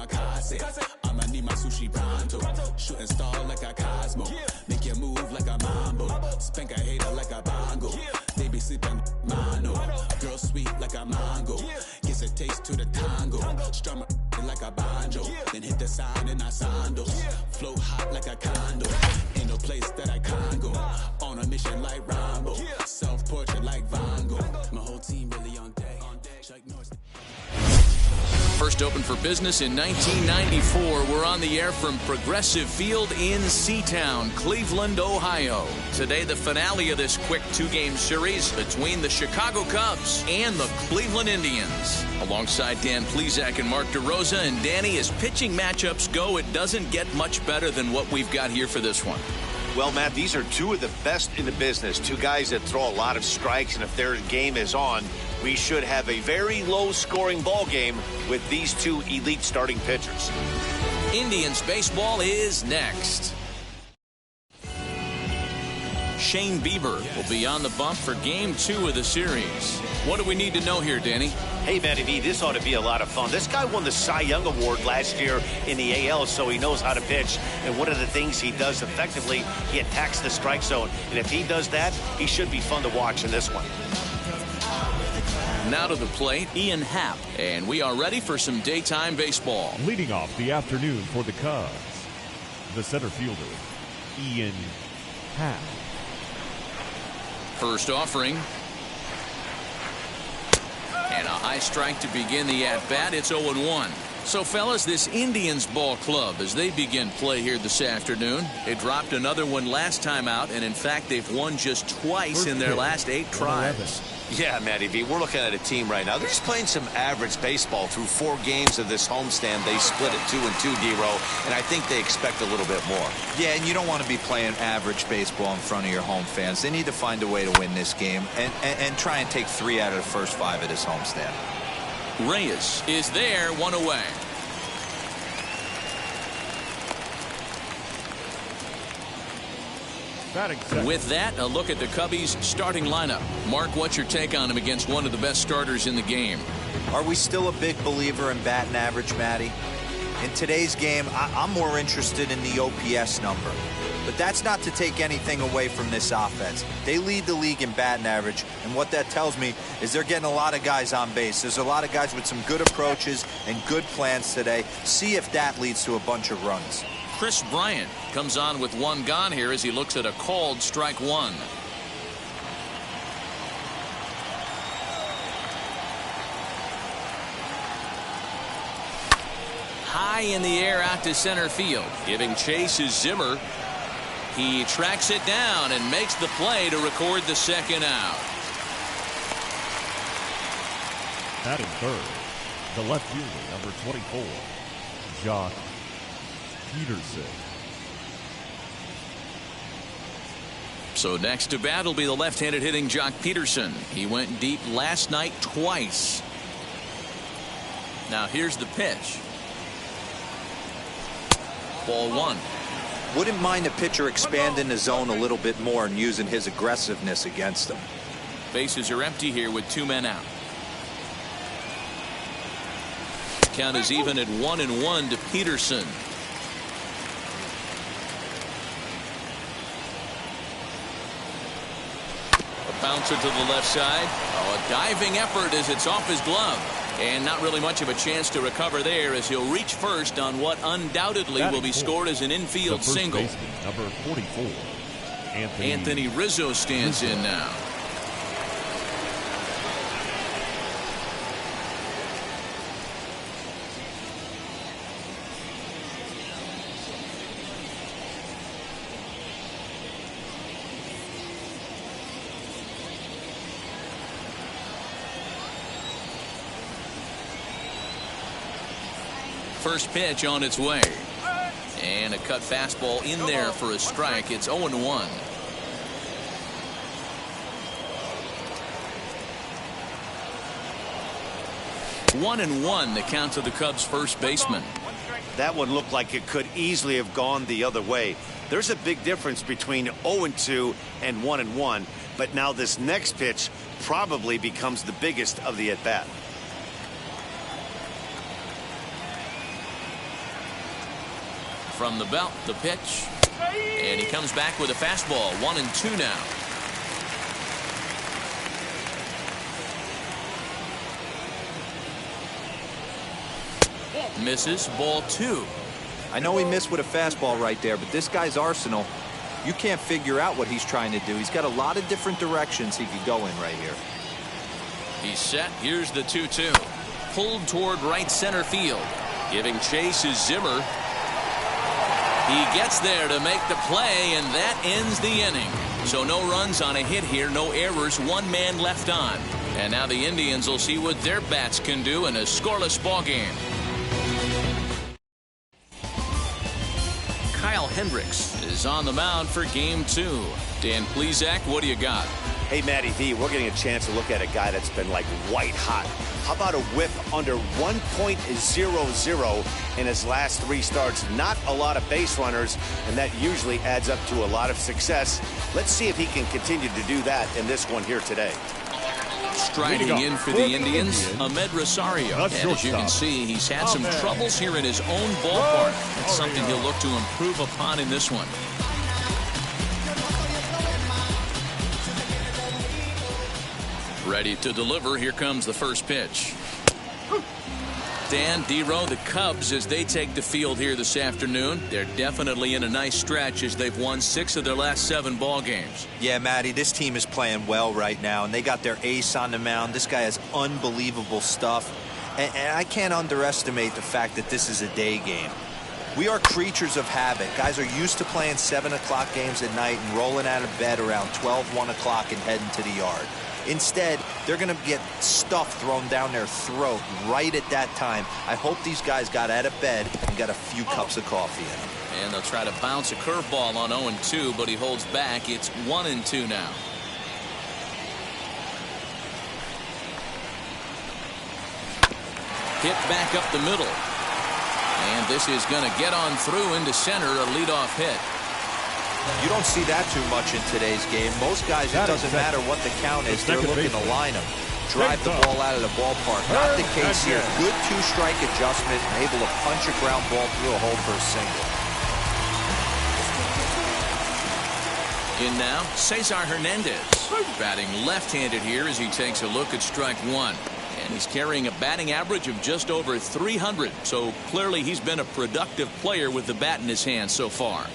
kamikaze. I'ma need my sushi pronto. Shooting star like a Cosmo. Make you move like a mambo. Spank a hater like a bongo. They be sleeping mono. Girl sweet like a mango. Gets a taste to the tango. Strum it like a banjo. Then hit the sign in our sandals. Flow hot like a condo. Ain't no place that I can't go. On a mission like Rambo. Self-portrait like Van Gogh. My whole team really on deck. Chuck Norris. First opened for business in 1994. We're on the air from Progressive Field in Seatown, Cleveland, Ohio. Today, the finale of this quick two-game series between the Chicago Cubs and the Cleveland Indians. Alongside Dan Plesac and Mark DeRosa, and Danny, as pitching matchups go, it doesn't get much better than what we've got here for this one. Well, Matt, these are two of the best in the business. Two guys that throw a lot of strikes, and if their game is on, we should have a very low-scoring ball game with these two elite starting pitchers. Indians baseball is next. Shane Bieber will be on the bump for Game 2 of the series. What do we need to know here, Danny? Hey, Matty V, this ought to be a lot of fun. This guy won the Cy Young Award last year in the AL, so he knows how to pitch. And one of the things he does effectively, he attacks the strike zone. And if he does that, he should be fun to watch in this one. Now to the plate, Ian Happ. And we are ready for some daytime baseball. Leading off the afternoon for the Cubs, the center fielder, Ian Happ. First offering. And a high strike to begin the at-bat. It's 0-1. So, fellas, this Indians ball club, as they begin play here this afternoon, they dropped another one last time out, and in fact, they've won just twice in their last 8 tries. Yeah, Matty V, we're looking at a team right now. They're just playing some average baseball through 4 games of this homestand. They split it 2-2, D-Row, and I think they expect a little bit more. Yeah, and you don't want to be playing average baseball in front of your home fans. They need to find a way to win this game and try and take 3 out of the first 5 of this homestand. Reyes is there, 1 away. With that, a look at the Cubbies' starting lineup. Mark, what's your take on him against one of the best starters in the game? Are we still a big believer in batting average, Matty? In today's game, I'm more interested in the OPS number. But that's not to take anything away from this offense. They lead the league in batting average, and what that tells me is they're getting a lot of guys on base. There's a lot of guys with some good approaches and good plans today. See if that leads to a bunch of runs. Chris Bryant comes on with 1 gone here as he looks at a called strike 1. High in the air out to center field. Giving chase is Zimmer. He tracks it down and makes the play to record the second out. Batting third, the left fielder, number 24, Jock Peterson. So next to bat will be the left-handed hitting Jock Peterson. He went deep last night twice. Now here's the pitch. Ball 1. Wouldn't mind a pitcher expanding the zone a little bit more and using his aggressiveness against them. Bases are empty here with 2 men out. Count is even at 1-1 to Peterson. A bouncer to the left side. Oh, a diving effort as it's off his glove. And not really much of a chance to recover there as he'll reach first on what undoubtedly will be scored as an infield single. Number 44, Anthony Rizzo stands in now. First pitch on its way. And a cut fastball in there for a strike. It's 0-1. 1-1 the count to the Cubs first baseman. That one looked like it could easily have gone the other way. There's a big difference between 0-2 and 1-1, but now this next pitch probably becomes the biggest of the at-bat. From the belt, the pitch. And he comes back with a fastball. 1-2 now. Misses. Ball 2. I know he missed with a fastball right there, but this guy's arsenal, you can't figure out what he's trying to do. He's got a lot of different directions he could go in right here. He's set. Here's the 2-2. Pulled toward right center field. Giving chase is Zimmer. He gets there to make the play, and that ends the inning. So no runs on a hit here, no errors, 1 man left on. And now the Indians will see what their bats can do in a scoreless ball game. Kyle Hendricks is on the mound for game 2. Dan Plesac, what do you got? Hey, Matty V, we're getting a chance to look at a guy that's been like white hot. How about a whip under 1.00 in his last 3 starts? Not a lot of base runners, and that usually adds up to a lot of success. Let's see if he can continue to do that in this one here today. Striding in for the Indians, Ahmed Rosario. And as you can see, he's had some troubles here in his own ballpark. That's something he'll look to improve upon in this one. Ready to deliver. Here comes the first pitch. Dan, D-Row, the Cubs, as they take the field here this afternoon, they're definitely in a nice stretch as they've won 6 of their last 7 ball games. Yeah, Matty, this team is playing well right now, and they got their ace on the mound. This guy has unbelievable stuff, and I can't underestimate the fact that this is a day game. We are creatures of habit. Guys are used to playing 7 o'clock games at night and rolling out of bed around 12, 1 o'clock and heading to the yard. Instead, they're going to get stuff thrown down their throat right at that time. I hope these guys got out of bed and got a few cups of coffee in them. And they'll try to bounce a curveball on 0-2, but he holds back. It's 1-2 now. Hit back up the middle. And this is going to get on through into center, a leadoff hit. You don't see that too much in today's game. Most guys, it doesn't matter what the count is, they're looking to line them, drive the ball out of the ballpark. Not the case here. Good 2-strike adjustment and able to punch a ground ball through a hole for a single. In now, Cesar Hernandez, batting left-handed here as he takes a look at strike 1. And he's carrying a batting average of just over 300. So clearly he's been a productive player with the bat in his hand so far.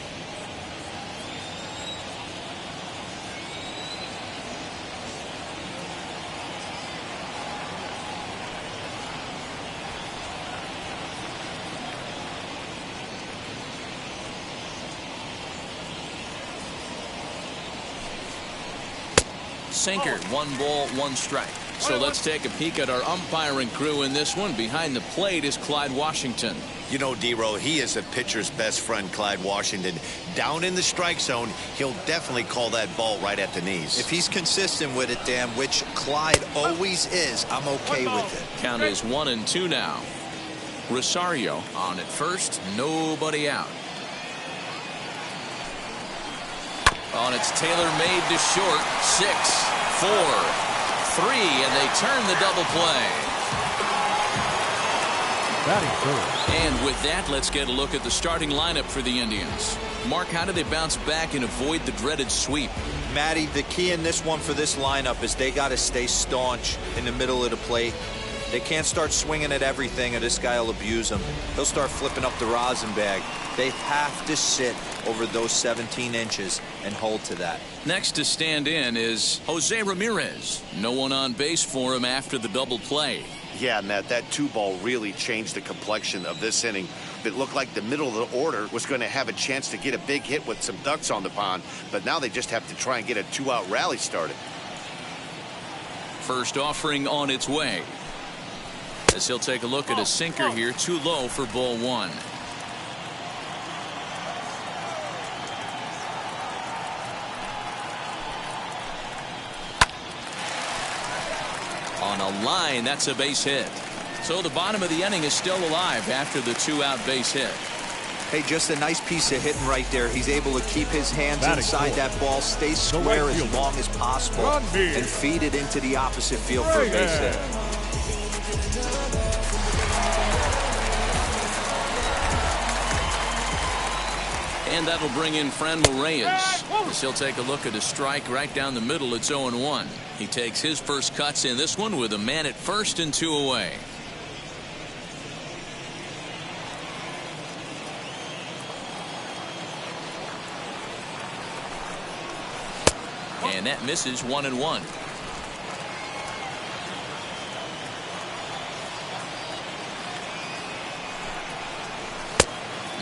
Sinker, 1 ball, 1 strike. So let's take a peek at our umpiring crew in this one. Behind the plate is Clyde Washington. You know, D-Row, he is a pitcher's best friend, Clyde Washington. Down in the strike zone, he'll definitely call that ball right at the knees. If he's consistent with it, Dan, which Clyde always is, I'm okay with it. Count is 1-2 now. Rosario on at first, nobody out. On it's Taylor made to short. 6, 4, 3, and they turn the double play. And with that, let's get a look at the starting lineup for the Indians. Mark, how do they bounce back and avoid the dreaded sweep? Matty, the key in this one for this lineup is they got to stay staunch in the middle of the plate. They can't start swinging at everything or this guy will abuse them. He'll start flipping up the rosin bag. They have to sit over those 17 inches and hold to that. Next to stand in is Jose Ramirez. No one on base for him after the double play. Yeah, Matt, that 2-ball really changed the complexion of this inning. It looked like the middle of the order was going to have a chance to get a big hit with some ducks on the pond, but now they just have to try and get a 2-out rally started. First offering on its way. As he'll take a look at a sinker here, too low for ball 1. On a line, that's a base hit. So the bottom of the inning is still alive after the 2-out base hit. Hey, just a nice piece of hitting right there. He's able to keep his hands inside that ball, stay square as long as possible, and feed it into the opposite field for a base hit. And that'll bring in Franmil Reyes. As he'll take a look at a strike right down the middle. It's 0-1. He takes his first cuts in this one with a man at first and 2 away. And that misses 1-1.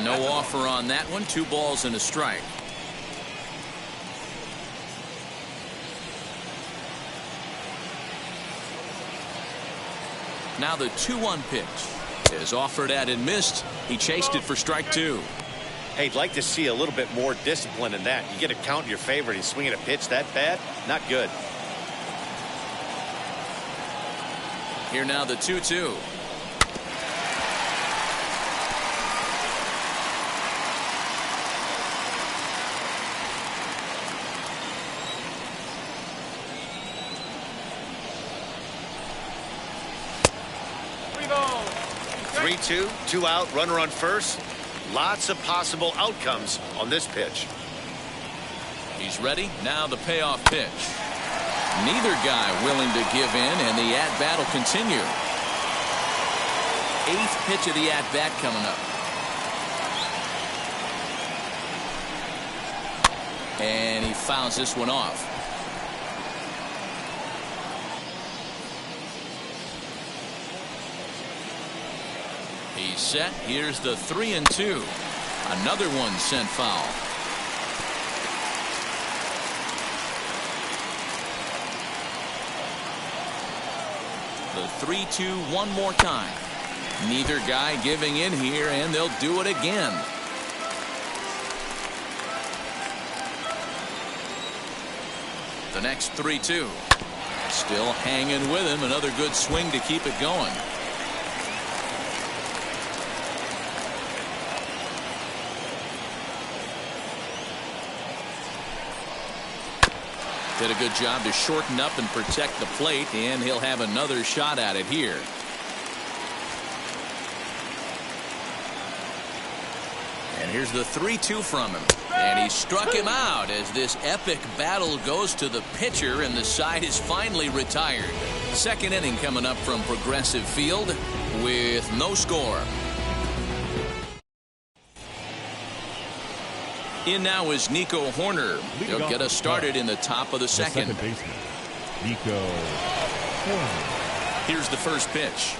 No offer on that one. 2 balls and a strike. Now the 2-1 pitch is offered at and missed. He chased it for strike 2. Hey, I'd like to see a little bit more discipline in that. You get a count in your favor and he's swinging a pitch that bad. Not good. Here now the 2-2. Two, 2 out, runner on first. Lots of possible outcomes on this pitch. He's ready. Now the payoff pitch. Neither guy willing to give in, and the at-bat will continue. 8th pitch of the at-bat coming up. And he fouls this one off. He's set. Here's the 3-2. Another one sent foul. The 3-2 one more time. Neither guy giving in here, and they'll do it again. The next 3-2. Still hanging with him. Another good swing to keep it going. Did a good job to shorten up and protect the plate, and he'll have another shot at it here. And here's the 3-2 from him. And he struck him out as this epic battle goes to the pitcher, and the side is finally retired. Second inning coming up from Progressive Field with no score. In now is Nico Horner. He'll get us started in the top of the second. The second baseman, Nico Horner. Here's the first pitch.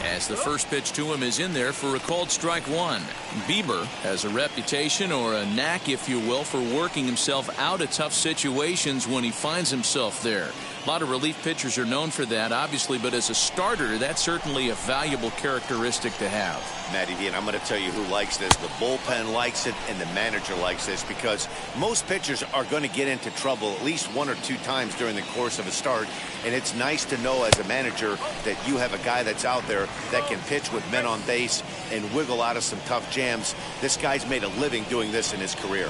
As the first pitch to him is in there for a called strike 1. Bieber has a reputation, or a knack if you will, for working himself out of tough situations when he finds himself there. A lot of relief pitchers are known for that, obviously, but as a starter, that's certainly a valuable characteristic to have. Matty D, and I'm going to tell you who likes this. The bullpen likes it, and the manager likes this, because most pitchers are going to get into trouble at least 1 or 2 times during the course of a start, and it's nice to know as a manager that you have a guy that's out there that can pitch with men on base and wiggle out of some tough jams. This guy's made a living doing this in his career.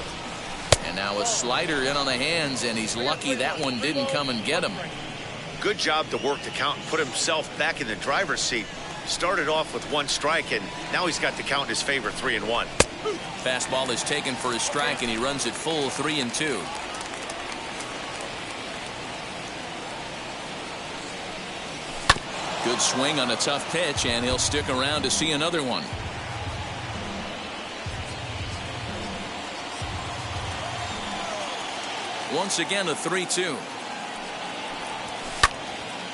And now a slider in on the hands, and he's lucky that one didn't come and get him. Good job to work the count and put himself back in the driver's seat. Started off with 1 strike, and now he's got the count in his favor, 3-1. Fastball is taken for a strike, and he runs it full 3-2. Good swing on a tough pitch, and he'll stick around to see another one. Once again, a 3-2.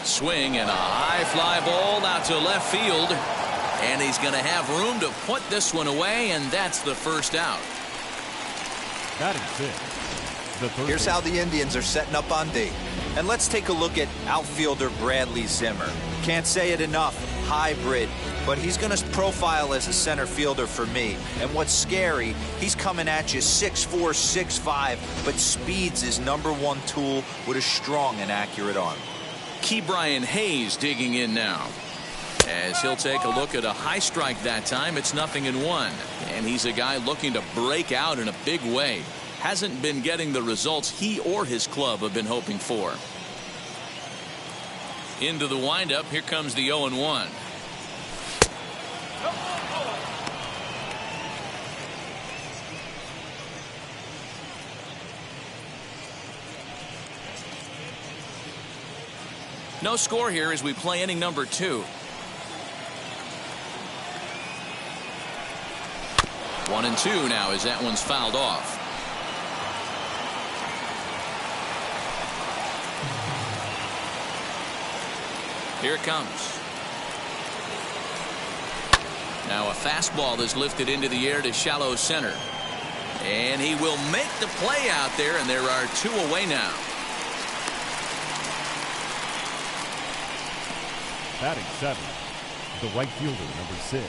Swing and a high fly ball out to left field. And he's going to have room to put this one away, and that's the first out. Batting 6. Here's how the Indians are setting up on D. And let's take a look at outfielder Bradley Zimmer. Can't say it enough. Hybrid. But he's going to profile as a center fielder for me. And what's scary, he's coming at you 6'4", 6'5", but speed's his #1 tool with a strong and accurate arm. Ke'Bryan Hayes digging in now. As he'll take a look at a high strike that time. It's 0-1. And he's a guy looking to break out in a big way. Hasn't been getting the results he or his club have been hoping for. Into the windup. Here comes the 0-1. No score here as we play inning number 2. 1-2 now as that one's fouled off. Here it comes. Now a fastball is lifted into the air to shallow center. And he will make the play out there, and there are 2 away now. Batting 7, the right fielder, number 6,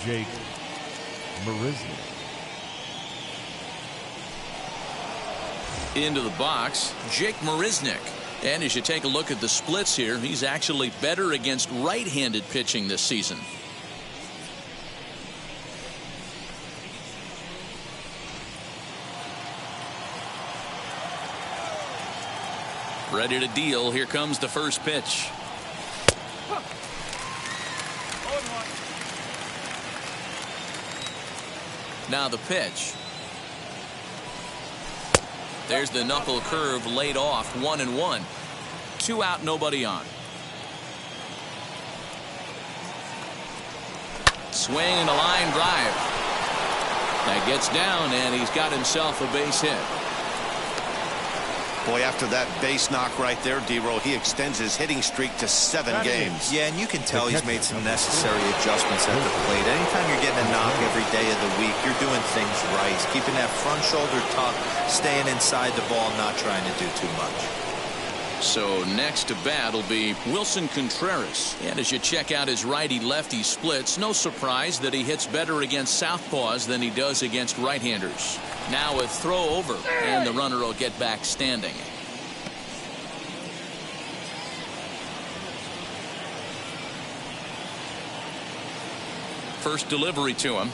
Jake Marisnik. Into the box, Jake Marisnik. And as you take a look at the splits here, he's actually better against right-handed pitching this season. Ready to deal. Here comes the first pitch. Now the pitch. There's the knuckle curve laid off. 1-1. 2 out, nobody on. Swing and a line drive. That gets down, and he's got himself a base hit. Boy, after that base knock right there, D-Roll, he extends his hitting streak to 7 games. Yeah, and you can tell he's made some necessary adjustments at the plate. Anytime you're getting a knock every day of the week, you're doing things right. He's keeping that front shoulder tucked, staying inside the ball, not trying to do too much. So next to bat will be Wilson Contreras. And as you check out his righty-lefty splits, no surprise that he hits better against southpaws than he does against right-handers. Now a throw over, and the runner will get back standing. First delivery to him.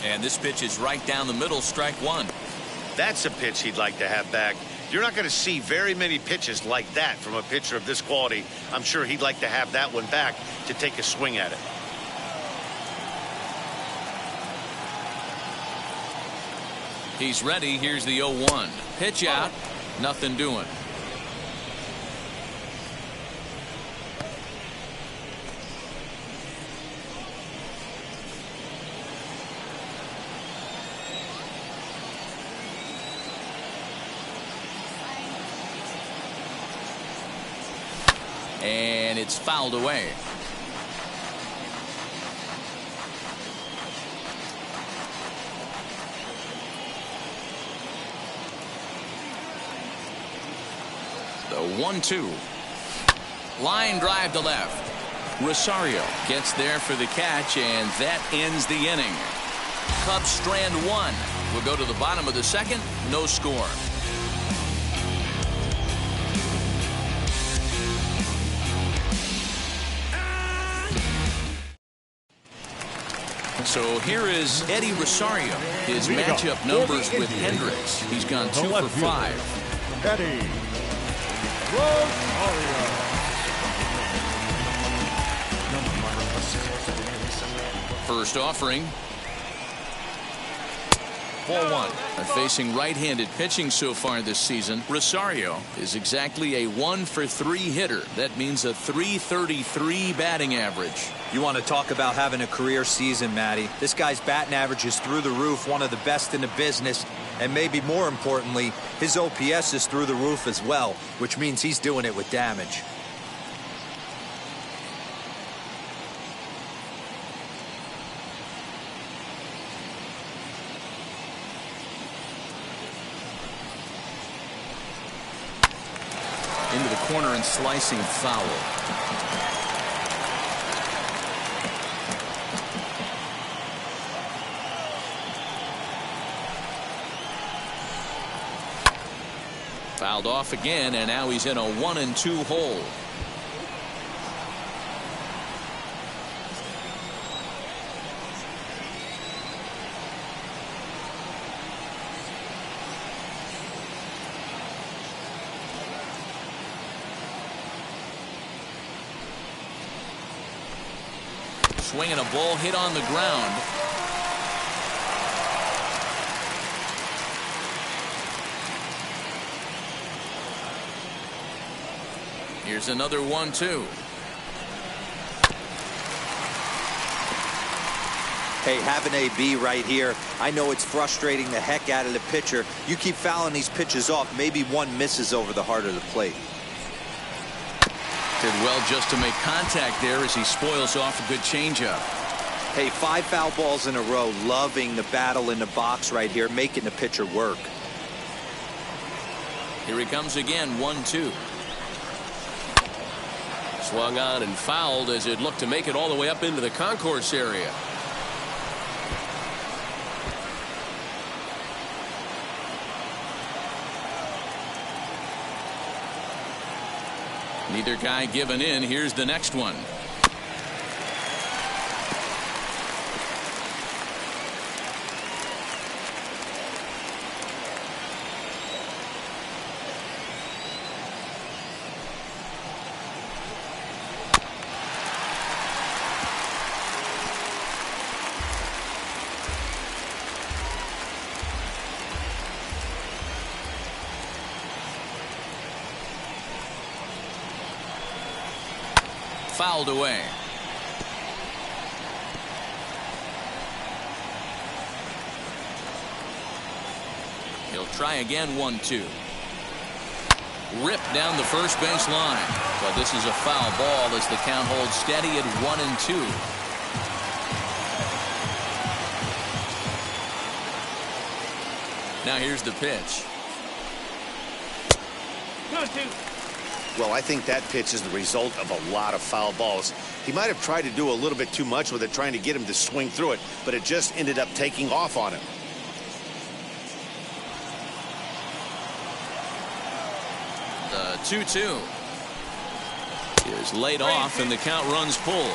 And this pitch is right down the middle, strike 1. That's a pitch he'd like to have back. You're not going to see very many pitches like that from a pitcher of this quality. I'm sure he'd like to have that one back to take a swing at it. He's ready. Here's the 0-1. Pitch out. Nothing doing. And it's fouled away. The 1-2. Line drive to left. Rosario gets there for the catch, and that ends the inning. Cubs strand 1. We'll go to the bottom of the second. No score. So here is Eddie Rosario. His matchup numbers with Hendricks. He's gone 2 for 5. Eddie Rosario. First offering. Ball 1. Facing right-handed pitching so far this season, Rosario is exactly a 1 for 3 hitter. That means a .333 batting average. You want to talk about having a career season, Matty. This guy's batting average is through the roof, one of the best in the business, and maybe more importantly, his OPS is through the roof as well, which means he's doing it with damage. Into the corner and slicing foul. Fouled off again, and now he's in a 1-2 hole. Swinging a ball hit on the ground. Here's another 1-2. Hey, have an AB right here. I know it's frustrating the heck out of the pitcher. You keep fouling these pitches off, maybe one misses over the heart of the plate. Did well just to make contact there as he spoils off a good changeup. Hey, 5 foul balls in a row. Loving the battle in the box right here, making the pitcher work. Here he comes again, 1-2. Swung on and fouled as it looked to make it all the way up into the concourse area. Neither guy giving in. Here's the next one. Fouled away. He'll try again, 1-2. Ripped down the first base line. But this is a foul ball as the count holds steady at 1-2. Now here's the pitch. 2-2. Well, I think that pitch is the result of a lot of foul balls. He might have tried to do a little bit too much with it, trying to get him to swing through it, but it just ended up taking off on him. The 2-2 is laid off, and the count runs full.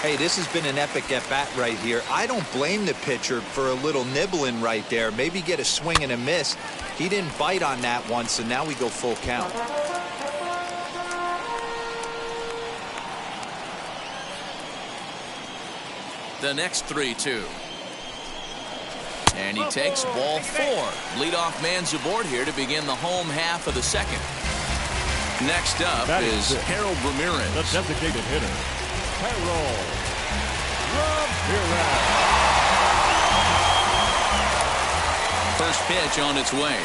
Hey, this has been an epic at-bat right here. I don't blame the pitcher for a little nibbling right there. Maybe get a swing and a miss. He didn't bite on that one, so now we go full count. The next 3-2. And he takes ball 4. Leadoff man's aboard here to begin the home half of the second. Next up is Harold Ramirez. The designated hitter, Harold Ramirez. First pitch on its way.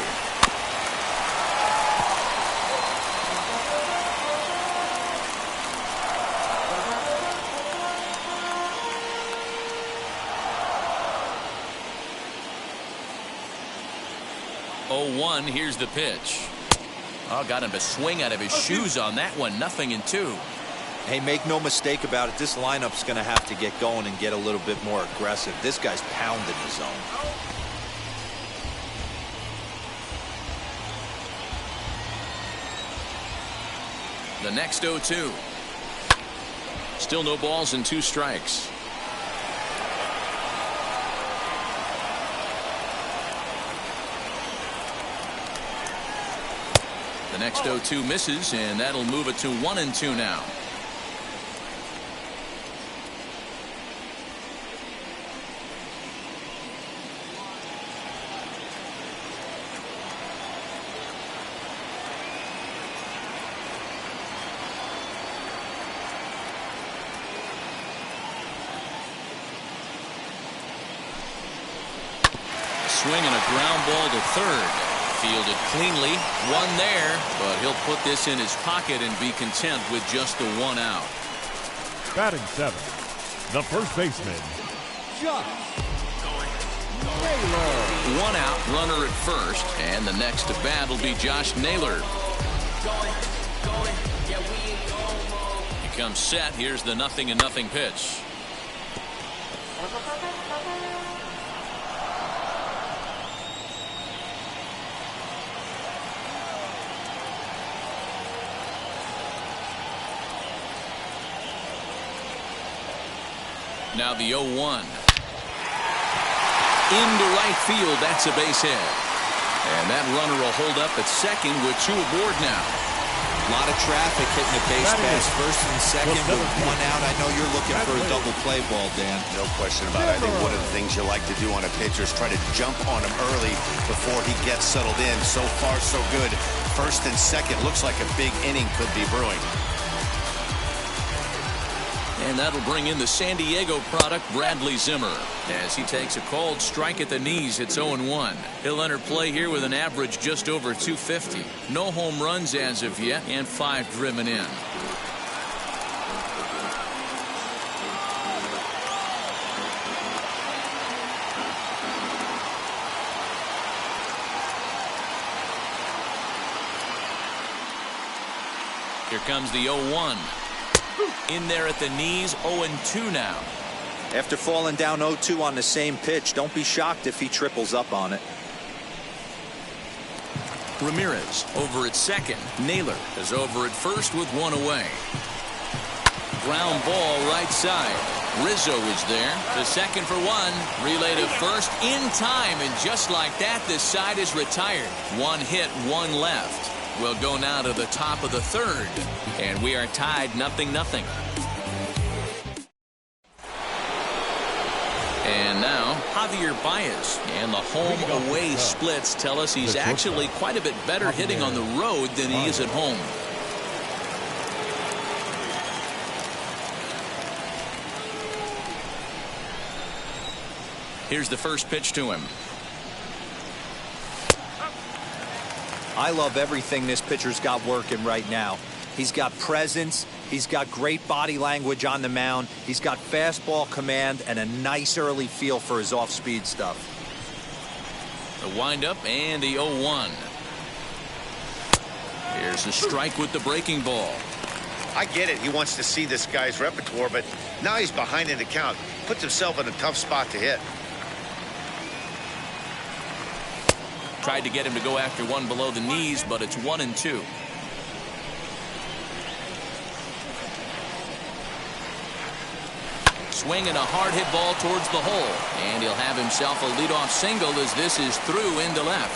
Oh, 1, here's the pitch. Oh, got him to swing out of his shoes on that one. 0-2. Hey, make no mistake about it. This lineup's going to have to get going and get a little bit more aggressive. This guy's pounding the zone. The next 0-2. Still no balls and 2 strikes. The next 0-2 misses, and that'll move it to 1-2 now. Swing and a ground ball to third. Fielded cleanly, 1 there, but he'll put this in his pocket and be content with just the 1 out. Batting 7, the first baseman, Josh Naylor. 1 out, runner at first, and the next to bat will be Josh Naylor. He comes set. Here's the 0-0 pitch. Now the 0-1. Into right field. That's a base hit. And that runner will hold up at second with 2 aboard now. A lot of traffic hitting the base paths first and second with one out. I know you're looking for a double play ball, Dan. No question about it. I think one of the things you like to do on a pitcher is try to jump on him early before he gets settled in. So far, so good. First and second, looks like a big inning could be brewing. And that'll bring in the San Diego product, Bradley Zimmer, as he takes a called strike at the knees. It's 0-1. He'll enter play here with an average just over 250. No home runs as of yet, and 5 driven in. Here comes the 0-1. In there at the knees, 0-2 now. After falling down 0-2 on the same pitch, don't be shocked if he triples up on it. Ramirez over at second. Naylor is over at first with 1 away. Ground ball right side. Rizzo is there. To second for 1. Relay to first in time. And just like that, this side is retired. 1 hit, 1 left. We'll go now to the top of the 3rd. And we are tied 0-0. And now Javier Baez, and the home-away splits tell us he's actually quite a bit better hitting on the road than he is at home. Here's the first pitch to him. I love everything this pitcher's got working right now. He's got presence. He's got great body language on the mound. He's got fastball command and a nice early feel for his off-speed stuff. The windup and the 0-1. Here's a strike with the breaking ball. I get it. He wants to see this guy's repertoire, but now he's behind in the count. Puts himself in a tough spot to hit. Tried to get him to go after 1 below the knees, but it's 1-2. Swinging a hard hit ball towards the hole, and he'll have himself a leadoff single as this is through into left.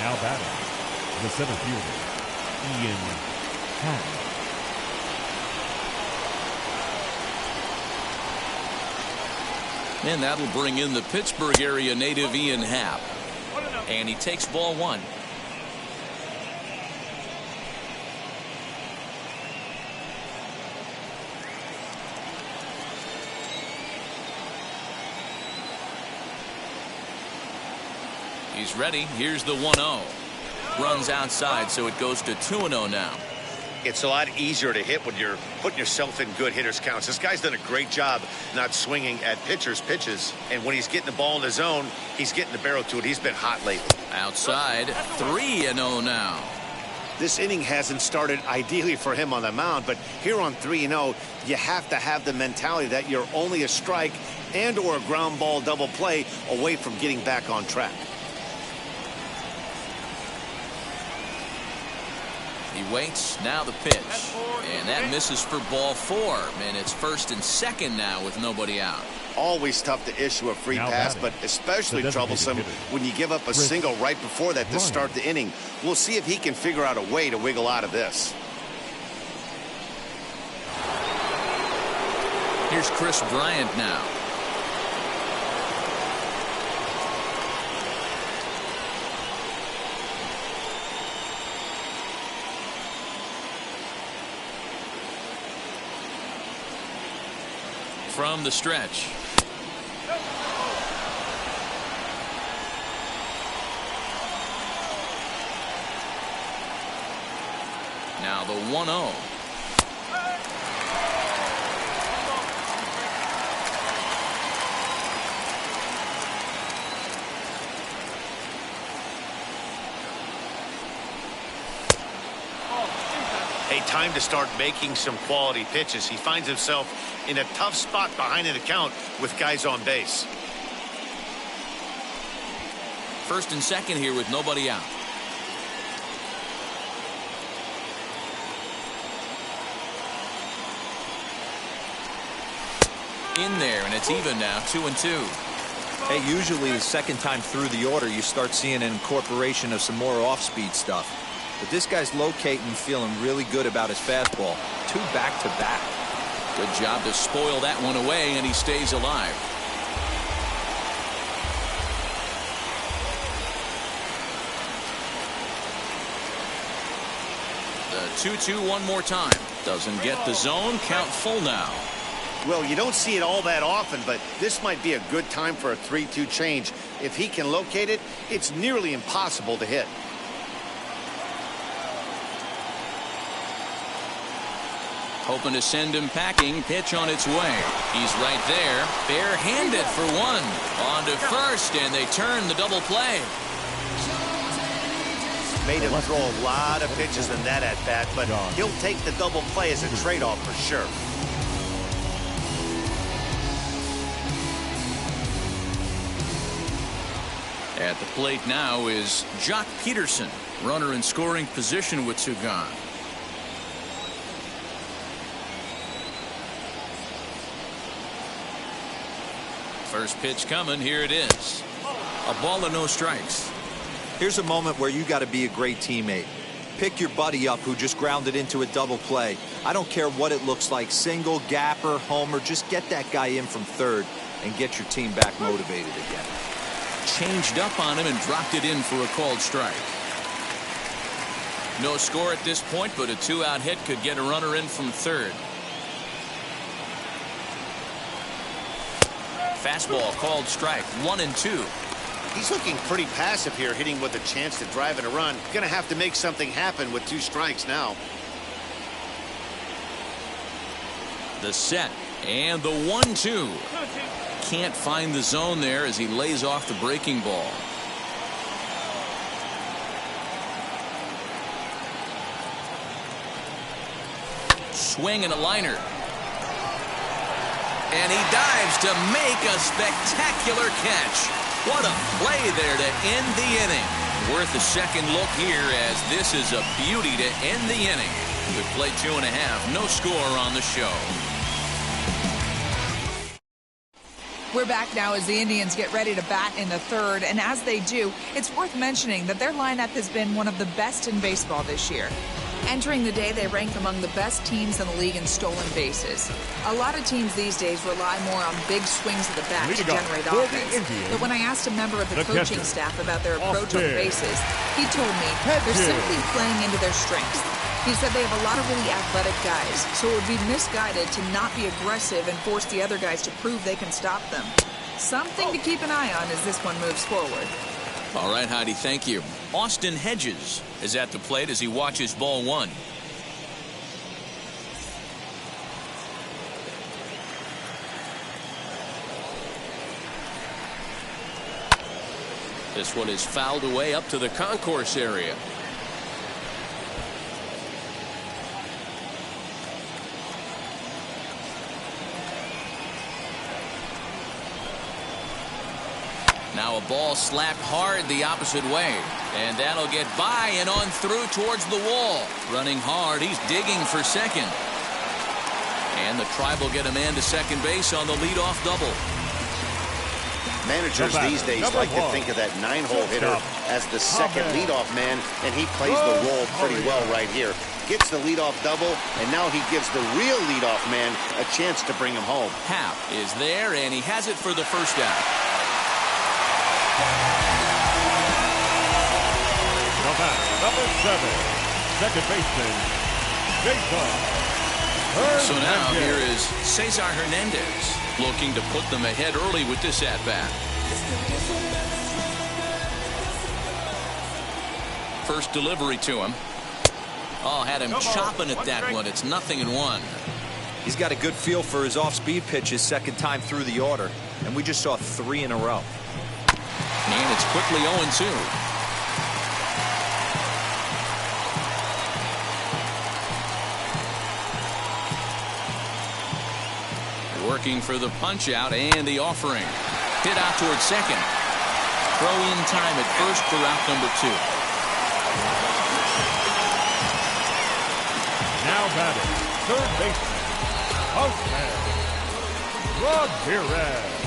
Now batting, the center fielder, Ian Happ. And that'll bring in the Pittsburgh area native Ian Happ. And he takes ball 1. He's ready. Here's the 1-0. Runs outside, so it goes to 2-0 now. It's a lot easier to hit when you're putting yourself in good hitters counts. This guy's done a great job not swinging at pitchers' pitches. And when he's getting the ball in the zone, he's getting the barrel to it. He's been hot lately. Outside, 3-0 now. This inning hasn't started ideally for him on the mound, but here on 3-0, you have to have the mentality that you're only a strike and or a ground ball double play away from getting back on track. He waits. Now the pitch. And that misses for ball 4. And it's first and second now with nobody out. Always tough to issue a free pass, but especially troublesome when you give up a single right before that to start the inning. We'll see if he can figure out a way to wiggle out of this. Here's Chris Bryant now. From the stretch. Now the 1-0. Hey, time to start making some quality pitches. He finds himself in a tough spot behind an account with guys on base. First and second here with nobody out. In there, and it's even now, 2-2. Hey, usually the second time through the order, you start seeing an incorporation of some more off-speed stuff. But this guy's locating, feeling really good about his fastball. 2 back-to-back. Good job to spoil that one away, and he stays alive. The 2-2 one more time. Doesn't get the zone. Count full now. Well, you don't see it all that often, but this might be a good time for a 3-2 change. If he can locate it, it's nearly impossible to hit. Hoping to send him packing. Pitch on its way. He's right there. Barehanded for one. On to first, and they turn the double play. Made him throw a lot of pitches in that at-bat, but he'll take the double play as a trade-off for sure. At the plate now is Jock Peterson. Runner in scoring position with 2 gone. First pitch coming. Here it is. A ball and no strikes. Here's a moment where you got to be a great teammate. Pick your buddy up who just grounded into a double play. I don't care what it looks like, single, gapper, homer, just get that guy in from third and get your team back motivated again. Changed up on him and dropped it in for a called strike. No score at this point, but a 2-out hit could get a runner in from third. Fastball called strike. 1-2. He's looking pretty passive here, hitting with a chance to drive in a run. Gonna have to make something happen with 2 strikes now. The set and the 1-2. Can't find the zone there as he lays off the breaking ball. Swing and a liner. And he dives to make a spectacular catch. What a play there to end the inning. Worth a second look here, as this is a beauty to end the inning. We play 2.5. No score on the show. We're back now as the Indians get ready to bat in the third, and as they do, it's worth mentioning that their lineup has been one of the best in baseball this year. Entering the day, they rank among the best teams in the league in stolen bases. A lot of teams these days rely more on big swings of the bat to generate offense. But when I asked a member of the coaching staff about their approach on the bases, he told me they're simply playing into their strengths. He said they have a lot of really athletic guys, so it would be misguided to not be aggressive and force the other guys to prove they can stop them. Something to keep an eye on as this one moves forward. All right, Heidi, thank you. Austin Hedges is at the plate as he watches ball 1. This one is fouled away up to the concourse area. Now a ball slapped hard the opposite way. And that'll get by and on through towards the wall. Running hard. He's digging for second. And the Tribe will get a man to second base on the leadoff double. Managers these days like to think of that 9-hole hitter as the second leadoff man, and he plays the role pretty well right here. Gets the leadoff double, and now he gives the real leadoff man a chance to bring him home. Happ is there, and he has it for the first out. Number 7, second baseman, Cesar. So now here is Cesar Hernandez looking to put them ahead early with this at-bat. First delivery to him. Oh, had him chopping at that one. It's 0-1. He's got a good feel for his off-speed pitches second time through the order, and we just saw 3 in a row. And it's quickly 0-2. Working for the punch out and the offering. Hit out towards second. Throw in time at first for out number 2. Now batting, third baseman, Jose Ramirez.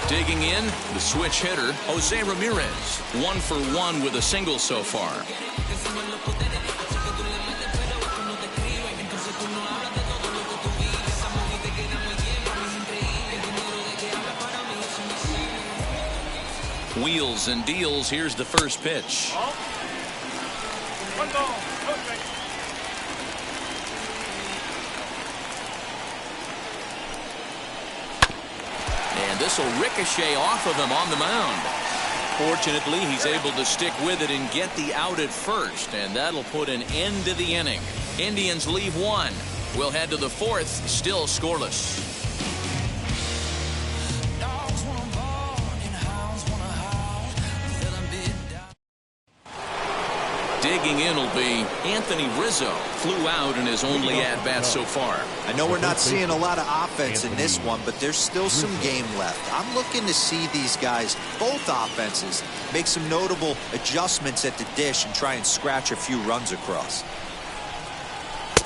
Digging in, the switch hitter, Jose Ramirez. 1 for 1 with a single so far. Wheels and deals. Here's the first pitch. And this will ricochet off of him on the mound. Fortunately, he's able to stick with it and get the out at first, and that'll put an end to the inning. Indians leave 1. We'll head to the 4th, still scoreless. Digging in will be Anthony Rizzo. Flew out in his only at-bat so far. I know we're not seeing a lot of offense in this one, but there's still some game left. I'm looking to see these guys, both offenses, make some notable adjustments at the dish and try and scratch a few runs across.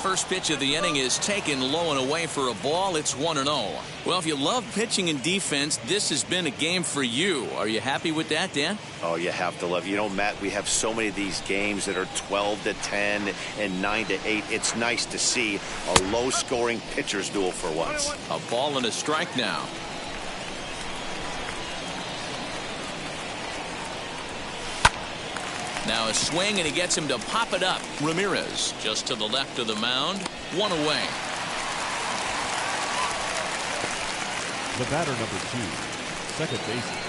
First pitch of the inning is taken low and away for a ball. It's 1-0. Well, if you love pitching and defense, this has been a game for you. Are you happy with that, Dan? Oh, you have to love. You know, Matt, we have so many of these games that are 12-10 and 9-8. It's nice to see a low-scoring pitcher's duel for once. A ball and a strike now. Now a swing, and he gets him to pop it up. Ramirez just to the left of the mound. 1 away. The batter number 2, second baseman,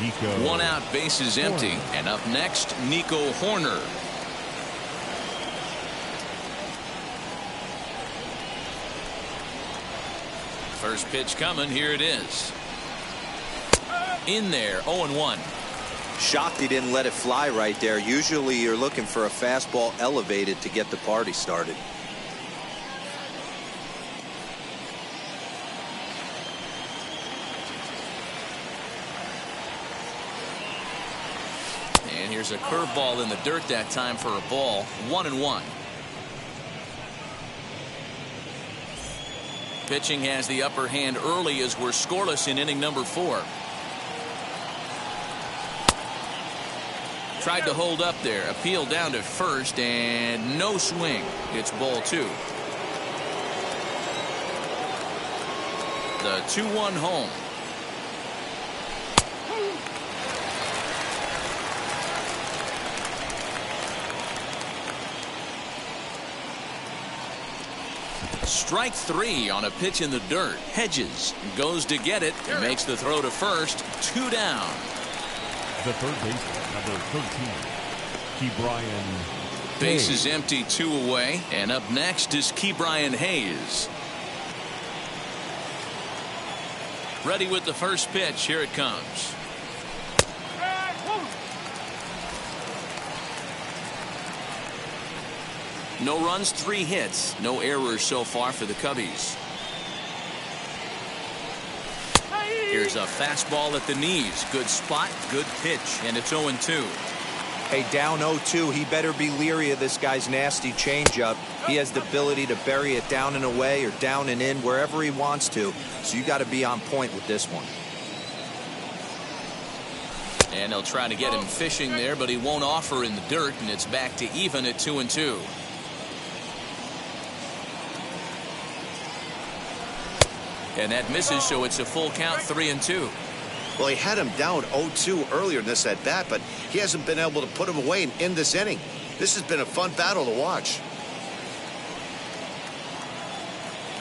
Nico. 1 out, bases empty. And up next, Nico Horner. First pitch coming. Here it is. In there, 0-1. Shocked he didn't let it fly right there. Usually you're looking for a fastball elevated to get the party started. And here's a curveball in the dirt that time for a ball. 1-1. Pitching has the upper hand early as we're scoreless in inning number 4. Tried to hold up there. Appeal down to first, and no swing. It's ball 2. The 2-1 home. Strike 3 on a pitch in the dirt. Hedges goes to get it. Makes the throw to first. 2 down. The third baseman, number 13, Ke'Bryan. Base is empty, 2 away. And up next is Ke'Bryan Hayes. Ready with the first pitch. Here it comes. No runs, 3 hits. No errors so far for the Cubbies. Here's a fastball at the knees. Good spot, good pitch, and it's 0-2. Hey, down 0-2, he better be leery of this guy's nasty changeup. He has the ability to bury it down and away or down and in wherever he wants to. So you got to be on point with this one. And they'll try to get him fishing there, but he won't offer in the dirt, and it's back to even at 2-2. And that misses, so it's a full count, 3-2. Well, he had him down 0-2 earlier in this at bat, but he hasn't been able to put him away and end this inning. This has been a fun battle to watch.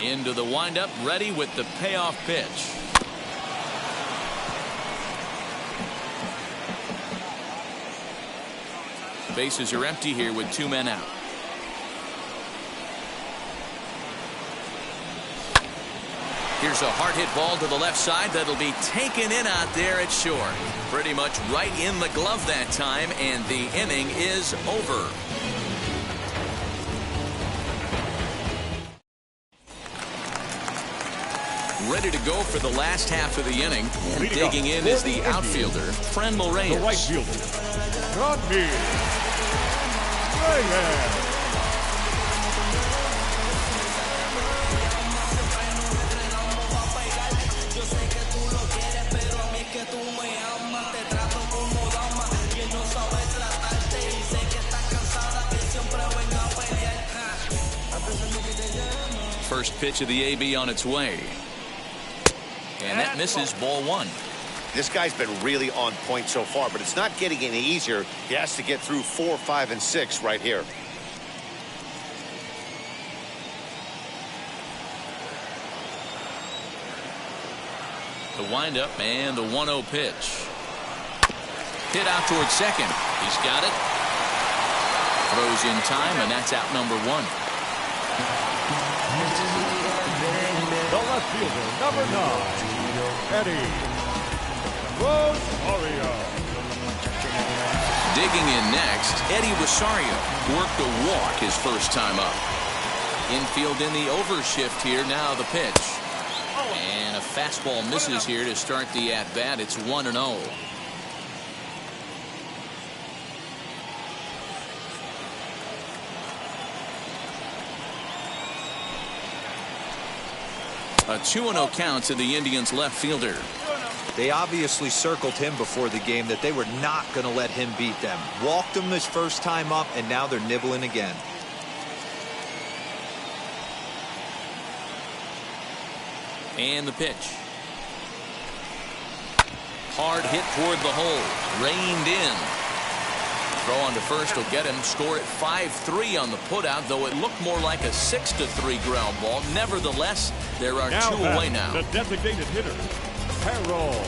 Into the windup, ready with the payoff pitch. Bases are empty here with 2 men out. Here's a hard hit ball to the left side that'll be taken in out there at short. Pretty much right in the glove that time, and the inning is over. Ready to go for the last half of the inning. And digging in is the outfielder, Franmil Reyes. The right fielder, Rodney Reyes. first pitch of the AB on its way. And that misses, ball one. This guy's been really on point so far, but it's not getting any easier. He has to get through 4, 5, and 6 right here. The windup and the 1-0 pitch. Hit out towards second. He's got it. Throws in time, and that's out number 1. The left fielder, number 9, Eddie Rosario. Digging in next, Eddie Rosario worked a walk his first time up. Infield in the overshift here. Now the pitch. And a fastball misses here to start the at-bat. It's 1-0. A 2-0 count to the Indians left fielder. They obviously circled him before the game that they were not going to let him beat them. Walked him his first time up, and now they're nibbling again. And the pitch. Hard hit toward the hole. Reined in. Throw on to first will get him. Score at 5-3 on the putout, though it looked more like a 6-3 ground ball. Nevertheless, there are Now 2 away now. The designated hitter, Harold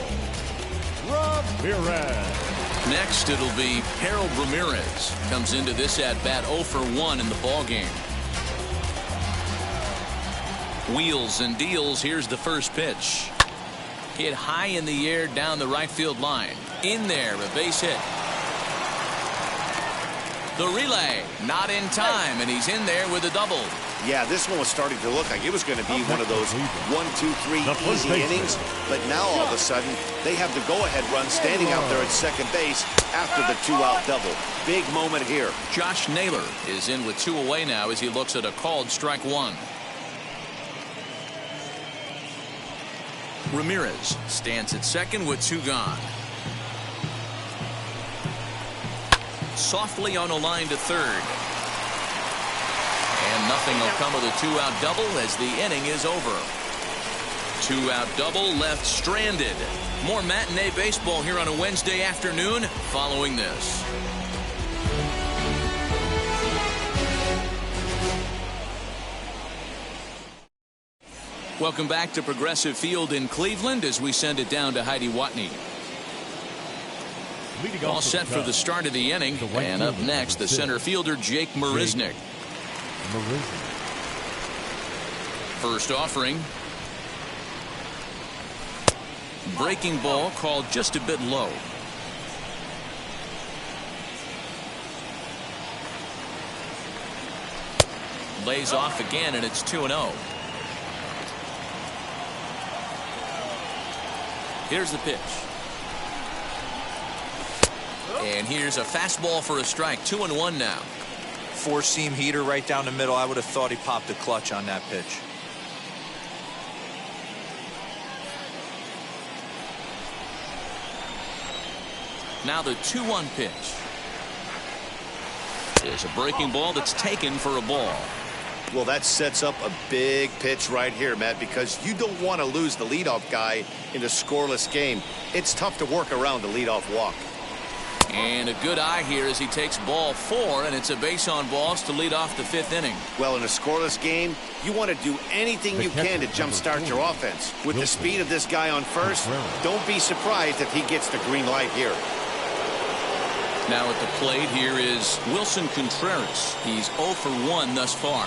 Ramirez. Next, it'll be Harold Ramirez. Comes into this at-bat 0 for 1 in the ballgame. Wheels and deals. Here's the first pitch. Hit high in the air down the right field line. In there, a base hit. The relay, not in time, and he's in there with a double. Yeah, this one was starting to look like it was going to be one of those 1, 2, 3 easy innings. But now all of a sudden, they have the go-ahead run standing out there at second base after the 2-out double. Big moment here. Josh Naylor is in with 2 away now as he looks at a called strike 1. Ramirez stands at second with 2 gone. Softly on a line to third. And nothing will come of the 2-out double as the inning is over. 2-out double left stranded. More matinee baseball here on a Wednesday afternoon following this. Welcome back to Progressive Field in Cleveland as we send it down to Heidi Watney. All set for the start of the inning. And up next, the center fielder, Jake Marisnick. First offering. Breaking ball called just a bit low. Lays off again, and it's 2-0. Here's the pitch. And here's a fastball for a strike. 2-1 now. 4-seam heater right down the middle. I would have thought he popped a clutch on that pitch. Now the 2-1 pitch. Is a breaking ball that's taken for a ball. Well, that sets up a big pitch right here, Matt, because you don't want to lose the leadoff guy in a scoreless game. It's tough to work around the leadoff walk. And a good eye here as he takes ball 4, and it's a base on balls to lead off the 5th inning. Well, in a scoreless game, you want to do anything you can to jumpstart your offense. With the speed of this guy on first, don't be surprised if he gets the green light here. Now at the plate here is Wilson Contreras. He's 0 for 1 thus far.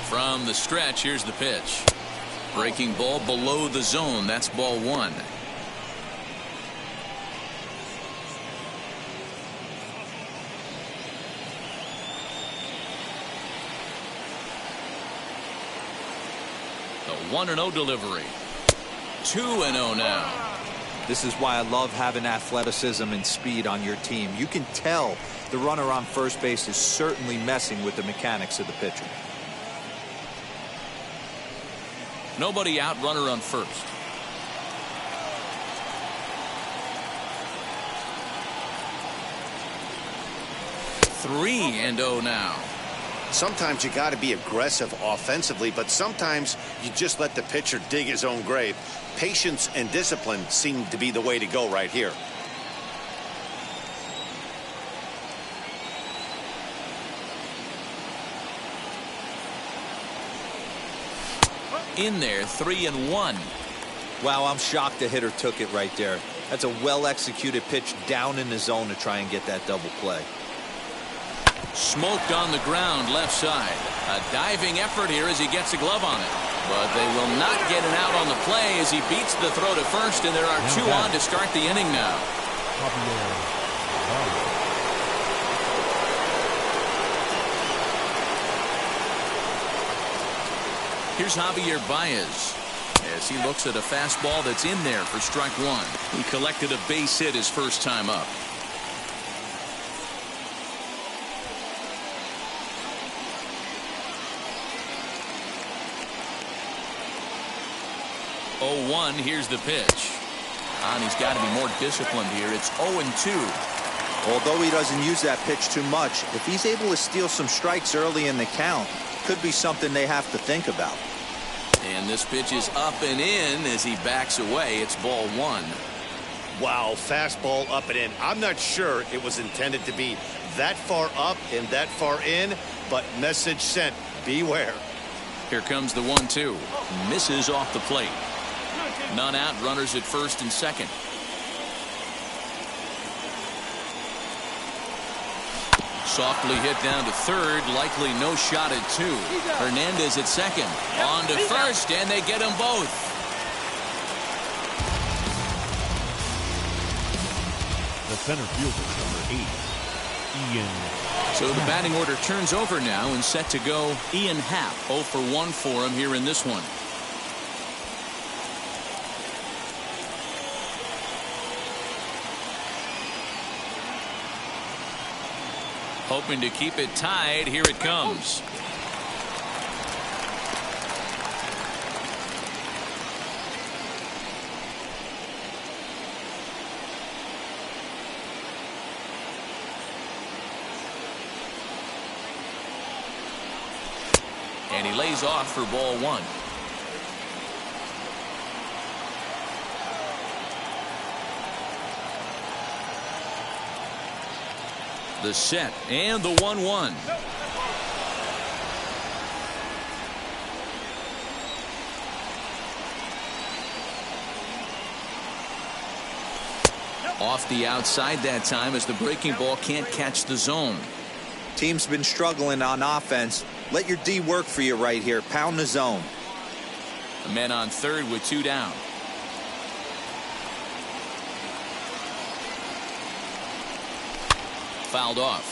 From the stretch, here's the pitch. Breaking ball below the zone. That's ball 1. The 1-0 delivery. 2-0 now. This is why I love having athleticism and speed on your team. You can tell the runner on first base is certainly messing with the mechanics of the pitcher. Nobody out, runner on first. Three and 0 now. Sometimes you got to be aggressive offensively, but sometimes you just let the pitcher dig his own grave. Patience and discipline seem to be the way to go right here. In there, 3-1. Wow, I'm shocked the hitter took it right there. That's a well-executed pitch down in the zone to try and get that double play. Smoked on the ground left side. A diving effort here as he gets a glove on it. But they will not get an out on the play as he beats the throw to first, and there are two on to start the inning now. Here's Javier Baez as he looks at a fastball that's in there for strike one. He collected a base hit his first time up. Oh, 1, here's the pitch. And he's got to be more disciplined here. It's 0-2. Although he doesn't use that pitch too much, if he's able to steal some strikes early in the count, could be something they have to think about. And this pitch is up and in as he backs away. It's ball 1. Wow, fastball up and in. I'm not sure it was intended to be that far up and that far in, but message sent. Beware. Here comes the 1-2. Misses off the plate. None out, runners at first and second. Softly hit down to third, likely no shot at 2. Hernandez at second. On to first, and they get them both. The center fielder, number 8, Ian. So the batting order turns over now and set to go. Ian Happ, 0 for 1 for him here in this one. Hoping to keep it tied. Here it comes. And he lays off for ball 1. The set and the 1-1. Off the outside that time as the breaking ball can't catch the zone. Team's been struggling on offense. Let your D work for you right here. Pound the zone. A man on third with 2 down. Fouled off.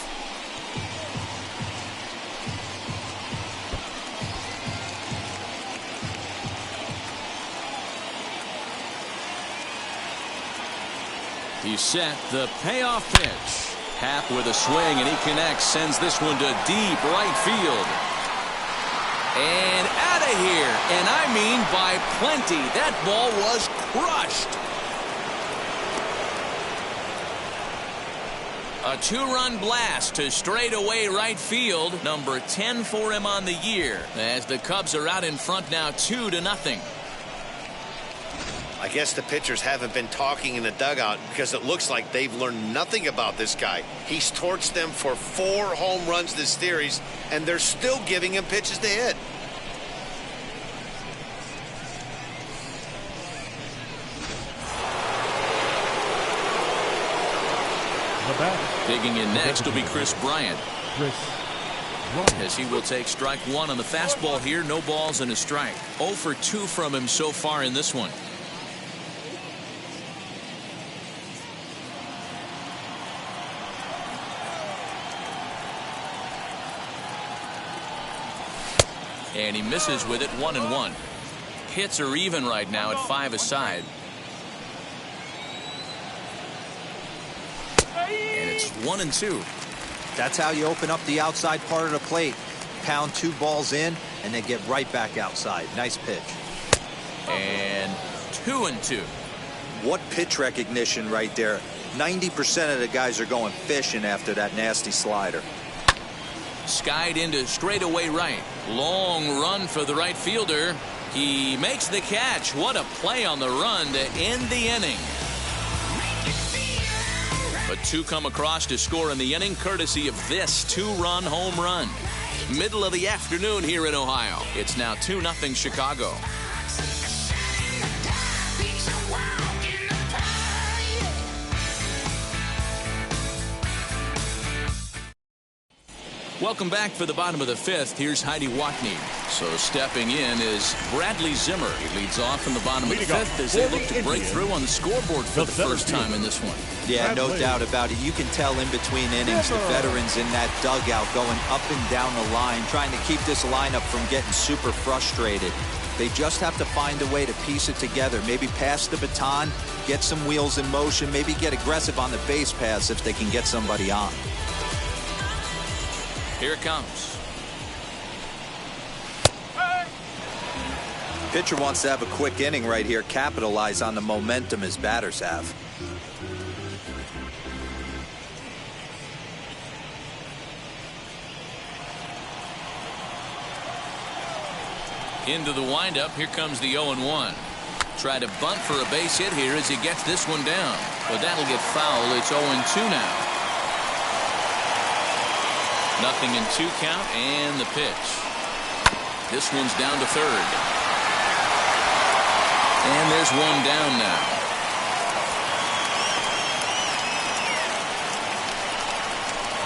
He's set. The payoff pitch. Happ with a swing, and he connects. Sends this one to deep right field. And out of here. And I mean by plenty. That ball was crushed. A 2-run blast to straightaway right field. Number 10 for him on the year. As the Cubs are out in front now 2-0. I guess the pitchers haven't been talking in the dugout because it looks like they've learned nothing about this guy. He's torched them for 4 home runs this series, and they're still giving him pitches to hit. Digging in next will be Chris Bryant. As he will take strike 1 on the fastball here. No balls and a strike. 0 for 2 from him so far in this one. And he misses with it. 1-1. Hits are even right now at 5 aside. And it's 1-2. That's how you open up the outside part of the plate. Pound 2 balls in, and then get right back outside. Nice pitch. And 2-2. What pitch recognition right there. 90% of the guys are going fishing after that nasty slider. skied into straightaway right. Long run for the right fielder. He makes the catch. What a play on the run to end the inning. But two come across to score in the inning courtesy of this two-run home run. Middle of the afternoon here in Ohio. It's now 2-0 Chicago. Welcome back for the bottom of the fifth. Here's Heidi Watney. So stepping in is Bradley Zimmer. He leads off in the bottom of the fifth as they look to break through on the scoreboard for the first time in this one. Yeah, no doubt about it. You can tell in between innings the veterans in that dugout going up and down the line, trying to keep this lineup from getting super frustrated. They just have to find a way to piece it together. Maybe pass the baton, get some wheels in motion, maybe get aggressive on the base paths if they can get somebody on. Here it comes. Pitcher wants to have a quick inning right here, capitalize on the momentum his batters have. Into the windup. Here comes the 0-1. Try to bunt for a base hit here as he gets this one down. But that'll get foul. It's 0-2 now. Nothing in 2 count and the pitch. This one's down to third. And there's one down now.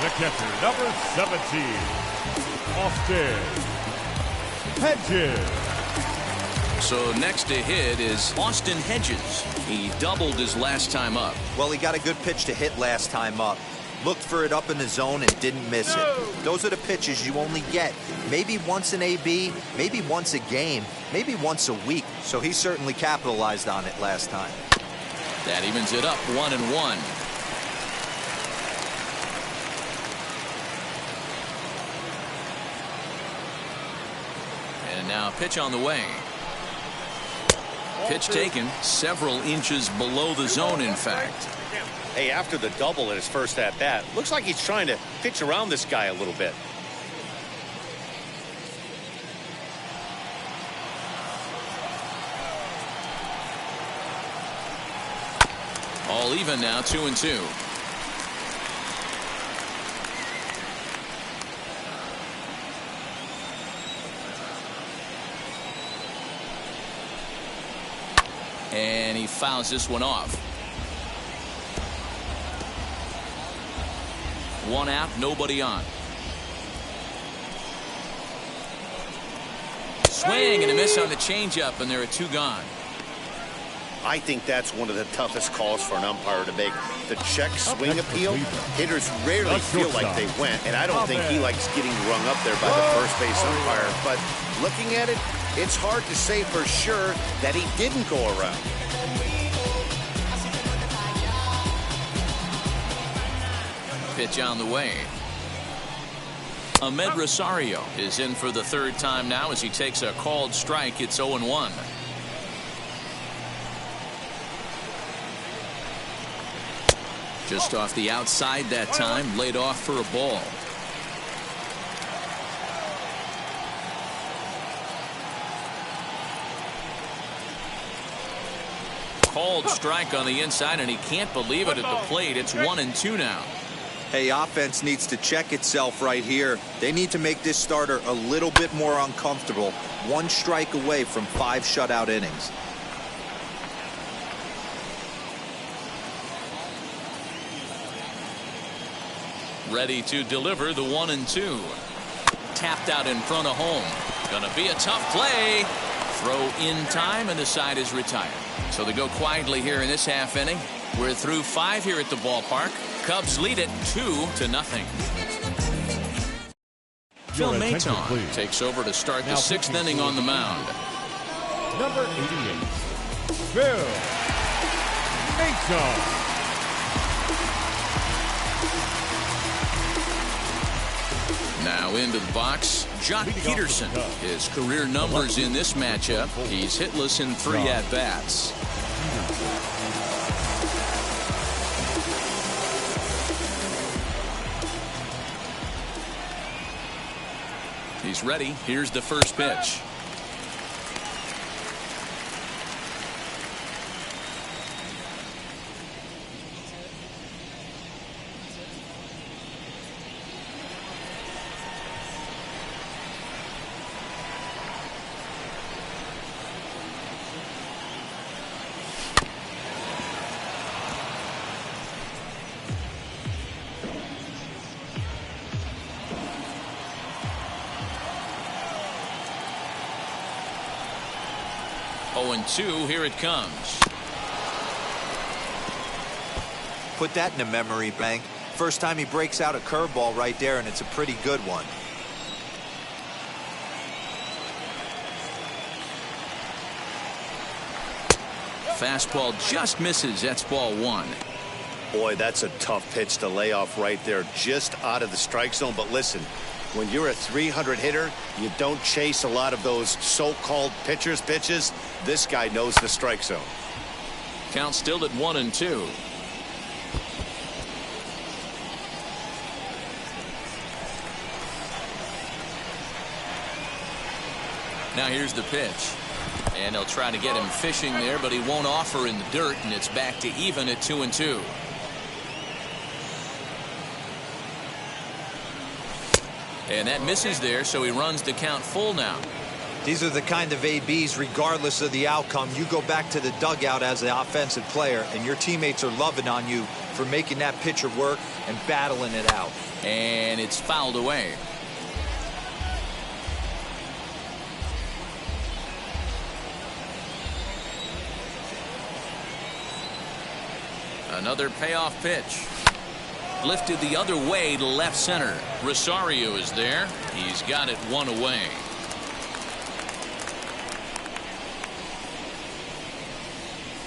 The catcher, number 17, Austin Hedges. So next to hit is Austin Hedges. He doubled his last time up. Well, he got a good pitch to hit last time up. Looked for it up in the zone and didn't miss it. Those are the pitches you only get maybe once an AB, maybe once a game, maybe once a week. So he certainly capitalized on it last time. That evens it up 1-1. And now pitch on the way. Pitch taken several inches below the zone, in fact. Hey, after the double in his first at-bat, looks like he's trying to pitch around this guy a little bit. All even now, 2-2. And he fouls this one off. 1 out, nobody on. Swing and a miss on the changeup, and there are 2 gone. I think that's one of the toughest calls for an umpire to make. The check swing appeal, hitters rarely feel like they went, and I don't think he likes getting rung up there by the first base umpire. But looking at it, it's hard to say for sure that he didn't go around. Pitch on the way. Ahmed Rosario is in for the 3rd time now as he takes a called strike. It's 0-1. Just off the outside that time, laid off for a ball. Called strike on the inside, and he can't believe it at the plate. It's 1-2 now. Hey, offense needs to check itself right here. They need to make this starter a little bit more uncomfortable. 1 strike away from 5 shutout innings. Ready to deliver the 1-2. Tapped out in front of home. Gonna be a tough play. Throw in time, and the side is retired. So they go quietly here in this half inning. We're through 5 here at the ballpark. Cubs lead it 2-0. Phil Maton takes over to start the 6th inning on the mound. Number 88, Phil Maton. Now into the box, Jock Peterson. His career numbers in this matchup. He's hitless in 3 at-bats. He's ready. Here's the first pitch. Oh, and 2, here it comes. Put that in a memory bank. First time he breaks out a curveball right there, and it's a pretty good one. Fastball just misses. That's ball 1. Boy, that's a tough pitch to lay off right there, just out of the strike zone. But listen, when you're a 300 hitter, you don't chase a lot of those so-called pitchers' pitches. This guy knows the strike zone. Count still at 1 and 2. Now here's the pitch. And they'll try to get him fishing there, but he won't offer in the dirt, and it's back to even at 2 and 2. And that misses there, so he runs the count full now. These are the kind of ABs, regardless of the outcome, you go back to the dugout as the offensive player, and your teammates are loving on you for making that pitcher work and battling it out. And it's fouled away. Another payoff pitch. Lifted the other way to left center. Rosario is there. He's got it 1 away.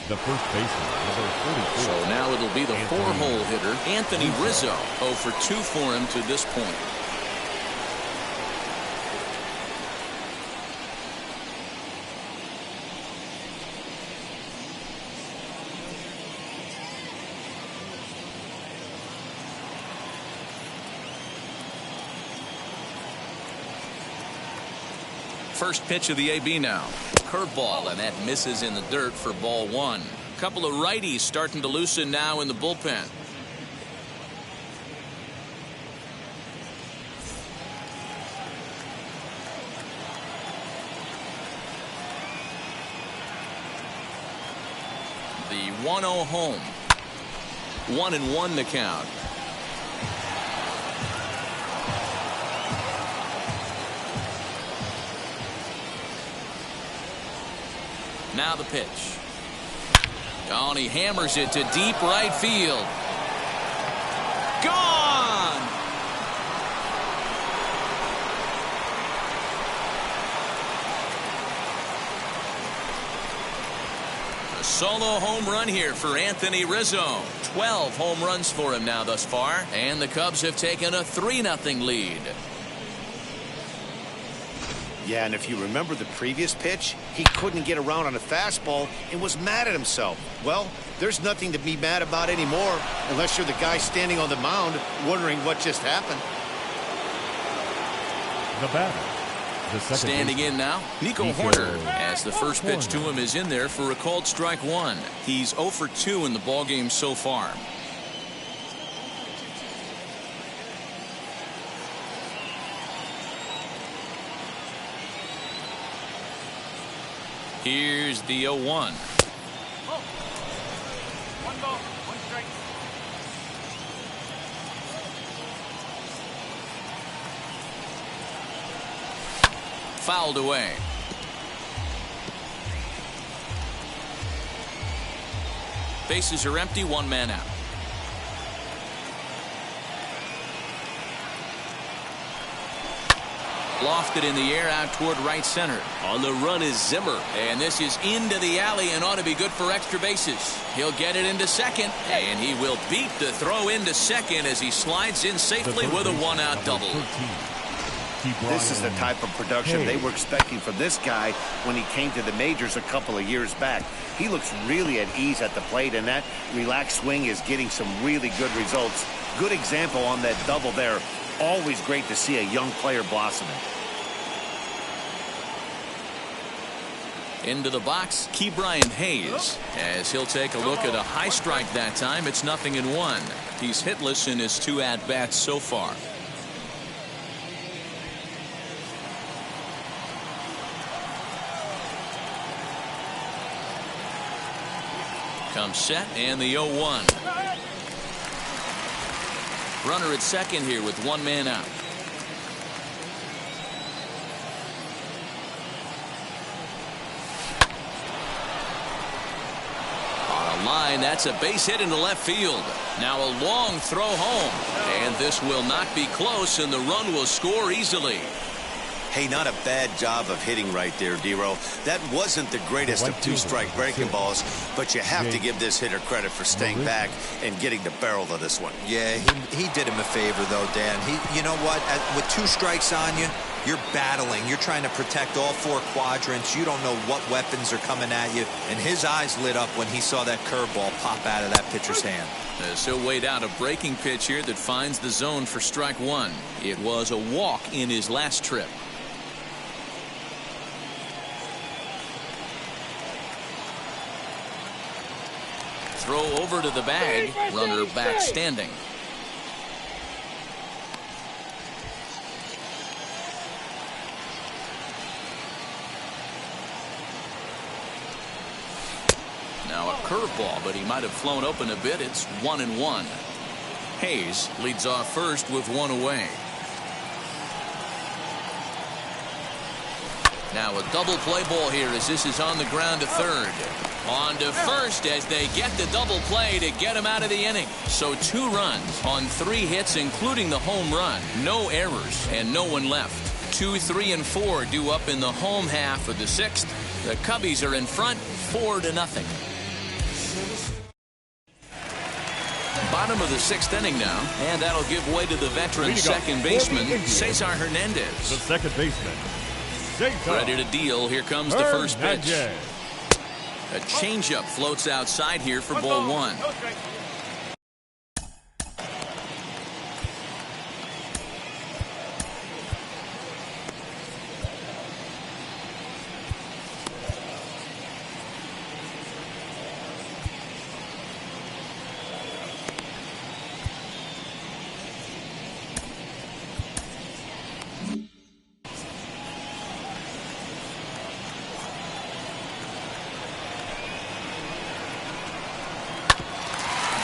The first baseman, number 44. So now it'll be the Anthony 4-hole hitter, Anthony Rizzo. 0 for 2 for him to this point. First pitch of the AB now. Curveball, and that misses in the dirt for ball 1. A couple of righties starting to loosen now in the bullpen. The 1-0 home. 1-1 the count. Now the pitch. Oh, and he hammers it to deep right field. Gone! A solo home run here for Anthony Rizzo. 12 home runs for him now thus far. And the Cubs have taken a 3-0 lead. Yeah, and if you remember the previous pitch, he couldn't get around on a fastball and was mad at himself. Well, there's nothing to be mad about anymore unless you're the guy standing on the mound wondering what just happened. The batter, the second Standing baseman, in now, Nico Horner, as the first pitch to him is in there for a called strike 1. He's 0 for 2 in the ballgame so far. Here's the 0-1. 1 ball, 1 strike. Fouled away. Bases are empty, 1 man out. Lofted in the air out toward right center. On the run is Zimmer. And this is into the alley and ought to be good for extra bases. He'll get it into second, and he will beat the throw into second as he slides in safely with a 1-out double. This is the type of production they were expecting from this guy when he came to the majors a couple of years back. He looks really at ease at the plate, and that relaxed swing is getting some really good results. Good example on that double there. Always great to see a young player blossoming. Into the box, Ke'Bryan Hayes, as he'll take a look at a high strike that time. It's 0-1. He's hitless in his 2 at-bats so far. Comes set and the 0-1. Runner at second here with 1 man out. Line, that's a base hit into left field. Now a long throw home, and this will not be close, and the run will score easily. Hey, not a bad job of hitting right there, D-Row. That wasn't the greatest of 2-strike breaking balls, but you have to give this hitter credit for staying back and getting the barrel of this one. Yeah, he did him a favor, though, Dan. You know what? With 2 strikes on you, you're battling. You're trying to protect all 4 quadrants. You don't know what weapons are coming at you. And his eyes lit up when he saw that curveball pop out of that pitcher's hand. So weighed out a breaking pitch here that finds the zone for strike 1. It was a walk in his last trip. Throw over to the bag. Runner back standing. Now a curveball, but he might have flown open a bit. It's 1-1. Hayes leads off first with 1 away. Now a double play ball here as this is on the ground to third. On to first as they get the double play to get him out of the inning. So 2 runs on 3 hits, including the home run. No errors and no one left. 2, 3, and 4 due up in the home half of the 6th. The Cubbies are in front 4-0. Bottom of the 6th inning now, and that'll give way to the veteran second baseman, Cesar Hernandez. The second baseman, Cesar. Ready to deal. Here comes the first pitch. A changeup floats outside here for ball 1.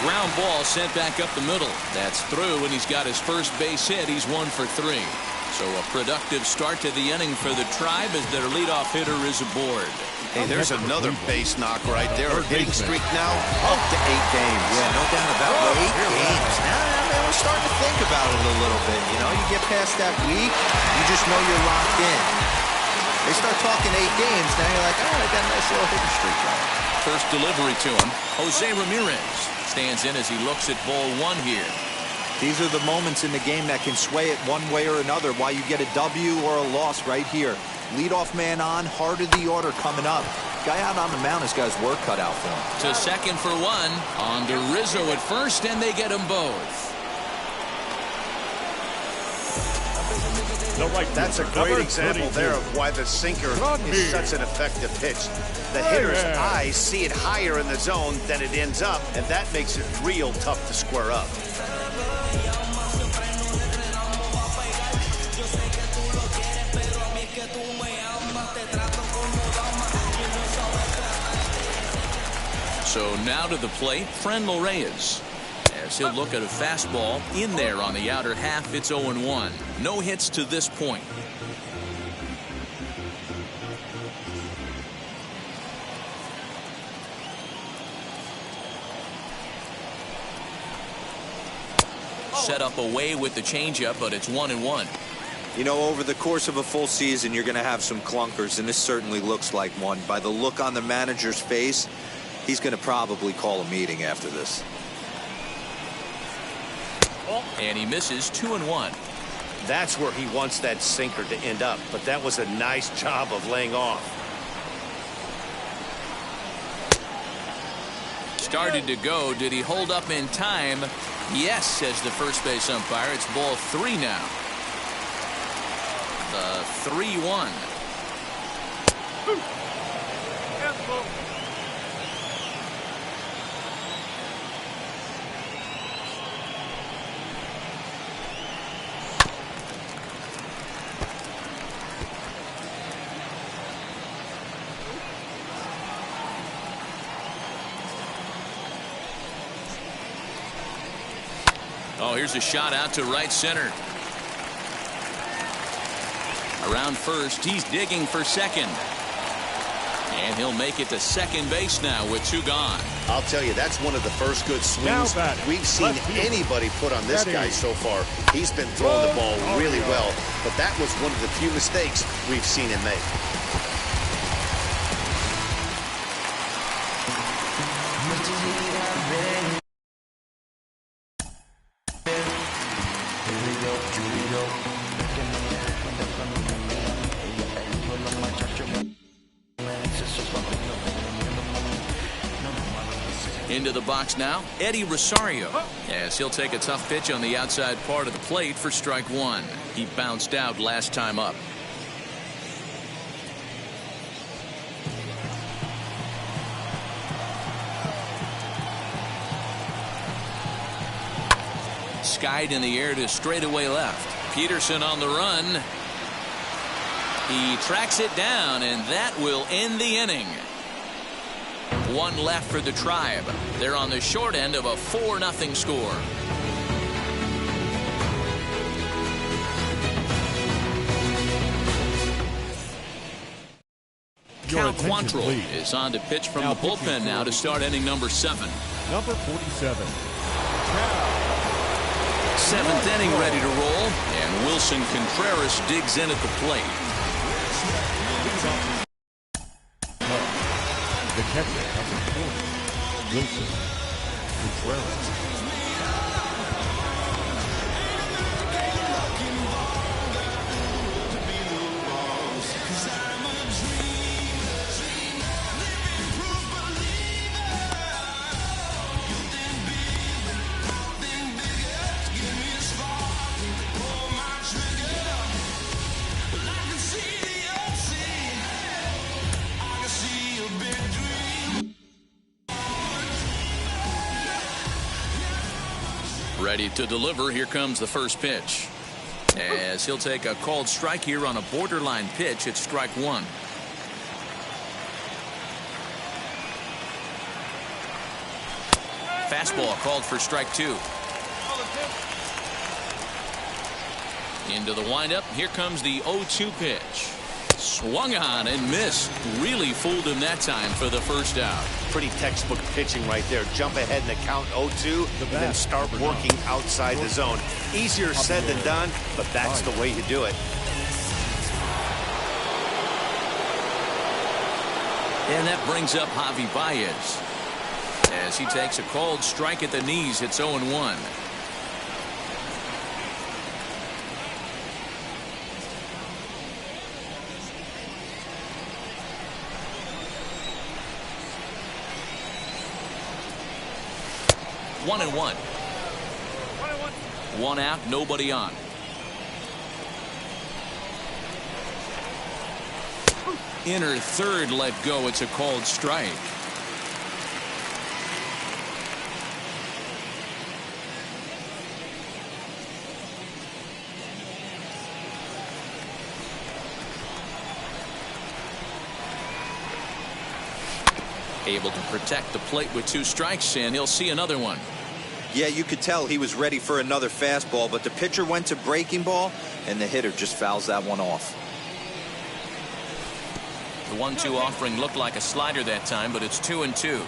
Ground ball sent back up the middle. That's through, and he's got his first base hit. He's 1 for 3. So a productive start to the inning for the Tribe as their leadoff hitter is aboard. Hey, there's another base knock right there. A hitting streak now up to 8 games. Yeah, no doubt about it. 8 games. Now we're starting to think about it a little bit. You know, you get past that week, you just know you're locked in. They start talking 8 games, now you're like, oh, I got a nice little hitting streak going. First delivery to him. Jose Ramirez stands in as he looks at ball 1 here. These are the moments in the game that can sway it one way or another. Why you get a W or a loss right here. Leadoff man on, heart of the order coming up. Guy out on the mound has got his work cut out for him. To second for 1. On to Rizzo at first, and they get them both. That's a great example there of why the sinker is such an effective pitch. The hitter's eyes see it higher in the zone than it ends up, and that makes it real tough to square up. So now to the plate, Franmil Reyes. As he'll look at a fastball in there on the outer half. It's 0-1. No hits to this point. Set up away with the changeup, but it's 1-1. You know, over the course of a full season, you're going to have some clunkers, and this certainly looks like one. By the look on the manager's face, he's going to probably call a meeting after this. And he misses 2-1. That's where he wants that sinker to end up, but that was a nice job of laying off. Started to go. Did he hold up in time? Yes, says the first base umpire. It's ball 3 now. The 3-1. Oh, here's a shot out to right center. Around first, he's digging for second. And he'll make it to second base now with 2 gone. I'll tell you, that's one of the first good swings we've seen anybody put on this guy so far. He's been throwing the ball really well, but that was one of the few mistakes we've seen him make. Into the box now, Eddie Rosario. Yes, he'll take a tough pitch on the outside part of the plate for strike 1. He bounced out last time up. Skied in the air to straightaway left. Peterson on the run. He tracks it down, and that will end the inning. 1 left for the Tribe. They're on the short end of a 4-0 score. Cal Quantrill is on to pitch from the bullpen now to start inning number 7. Number 47. 7th inning ready to roll, and Wilson Contreras digs in at the plate. The catcher, number 40, Wilson Contreras. Ready to deliver. Here comes the first pitch. As he'll take a called strike here on a borderline pitch at strike 1. Fastball called for strike 2. Into the windup. Here comes the 0-2 pitch. Swung on and missed. Really fooled him that time for the first out. Pretty textbook pitching right there. Jump ahead in the count 0-2 and then start working outside the zone. Easier said than done, but that's the way you do it. And that brings up Javi Baez. As he takes a called strike at the knees, it's 0-1. One and one. 1 out, nobody on. Inner third let go. It's a called strike. Able to protect the plate with 2 strikes, and he'll see another one. Yeah, you could tell he was ready for another fastball, but the pitcher went to breaking ball, and the hitter just fouls that one off. The 1-2 offering looked like a slider that time, but it's 2-2.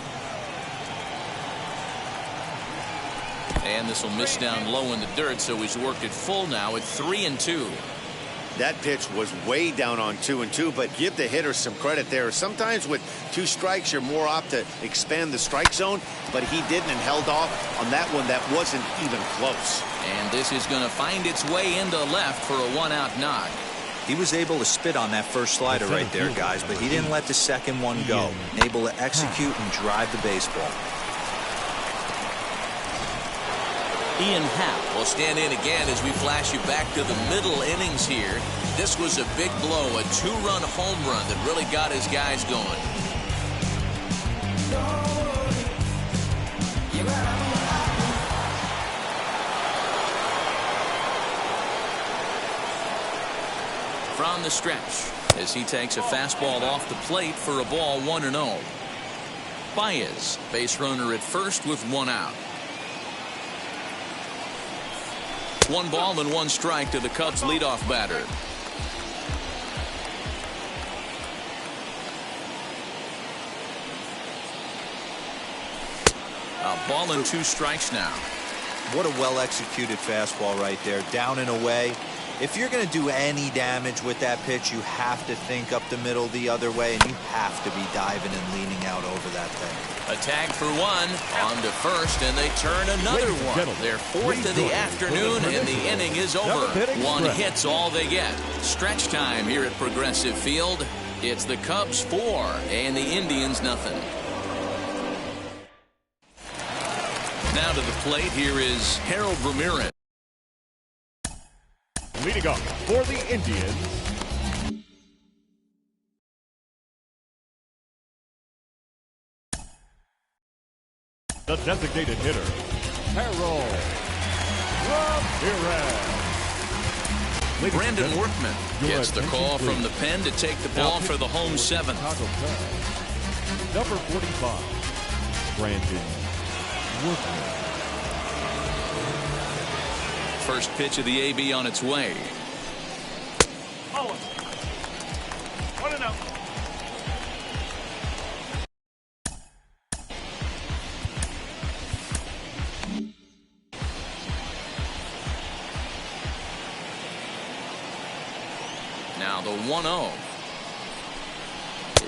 And this will miss down low in the dirt, so he's worked it full now at 3-2. That pitch was way down on 2-2, but give the hitter some credit there. Sometimes with 2 strikes, you're more apt to expand the strike zone, but he didn't and held off on that one that wasn't even close. And this is going to find its way into left for a 1-out knock. He was able to spit on that first slider right there, guys, but he didn't let the second one go. Able to execute and drive the baseball. Ian Happ will stand in again as we flash you back to the middle innings here. This was a big blow, a 2-run home run that really got his guys going. from the stretch as he takes a fastball off the plate for a ball 1-0. Baez, base runner at first with one out. 1 ball and 1 strike to the Cubs leadoff batter. A ball and 2 strikes now. What a well-executed fastball right there, down and away. If you're going to do any damage with that pitch, you have to think up the middle the other way, and you have to be diving and leaning out over that thing. A tag for 1, on to first, and they turn another one. Their 4th of the afternoon, and the inning is over. 1 hit's all they get. Stretch time here at Progressive Field. It's the Cubs 4 and the Indians nothing. Now to the plate, here is Harold Ramirez. Leading off for the Indians, the designated hitter, Harold Ramirez. Brandon Workman gets the call from the pen to take the ball for the home 7th. Number 45, Brandon Workman. First pitch of the AB on its way. Oh. 1-0. Now the 1-0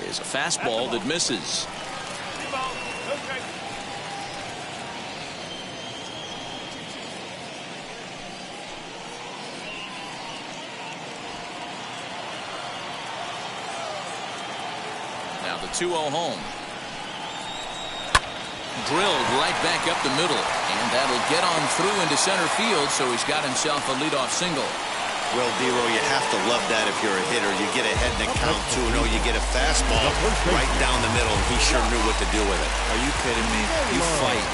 is a fastball that misses. 3 balls, no strikes. Now the 2-0 home. Drilled right back up the middle, and that'll get on through into center field, so he's got himself a leadoff single. Well, Dero, you have to love that if you're a hitter. You get ahead in the count 2-0. You get a fastball right down the middle, and he sure knew what to do with it. Are you kidding me? You fight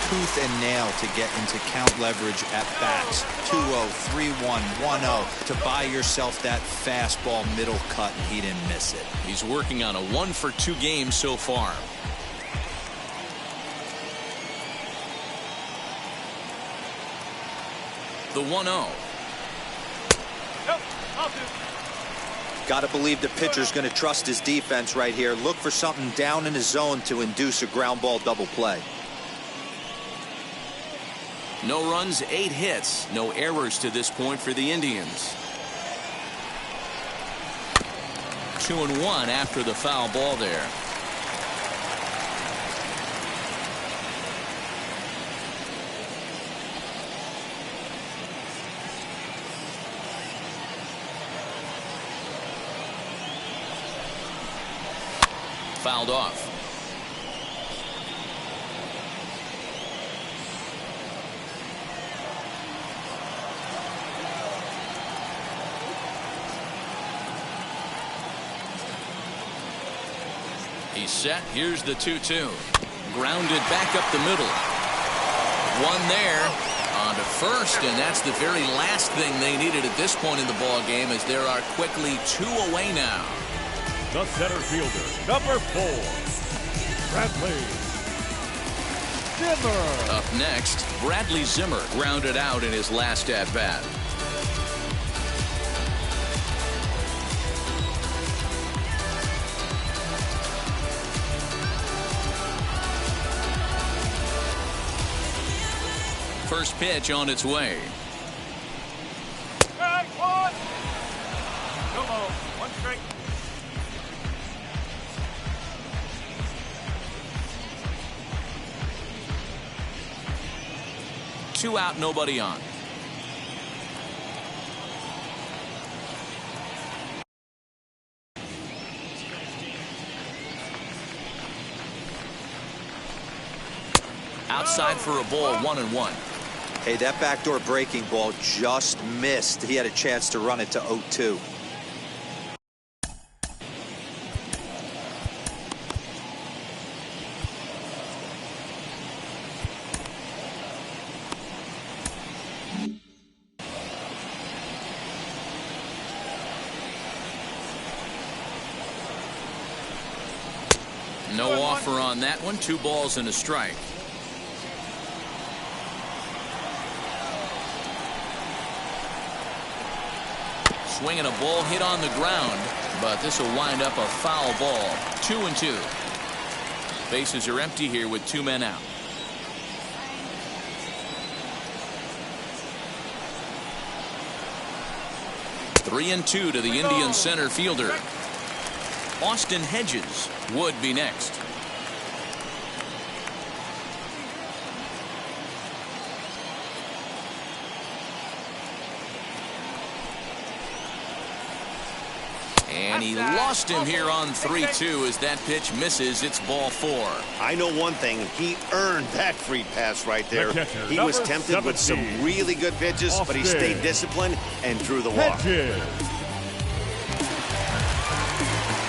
tooth and nail to get into count leverage at bats. 2-0, 3-1, 1-0 to buy yourself that fastball middle cut, and he didn't miss it. He's working on a 1-for-2 game so far. The 1-0. Nope, I'll do. Got to believe the pitcher's going to trust his defense right here. Look for something down in his zone to induce a ground ball double play. No runs, 8 hits, no errors to this point for the Indians. 2-1 after the foul ball there. Fouled off. He's set. Here's the 2-2. Grounded back up the middle. One there. On to first, and that's the very last thing they needed at this point in the ball game, as there are quickly 2 away now. The center fielder, number 4, Bradley Zimmer. Up next, Bradley Zimmer grounded out in his last at-bat. First pitch on its way. Strike 1. No balls, 1 strike. Two out, nobody on. Outside for a ball, 1-1. Hey, that backdoor breaking ball just missed. He had a chance to run it to 0-2. No offer on that one. 2 balls and a strike. Swinging a ball hit on the ground, but this will wind up a foul ball. 2-2. Bases are empty here with 2 men out. Three and 2 to the Indian center fielder. Austin Hedges would be next. And he lost him here on 3-2 as that pitch misses. It's ball 4. I know one thing. He earned that free pass right there. He was tempted with some really good pitches, but he stayed disciplined and drew the walk.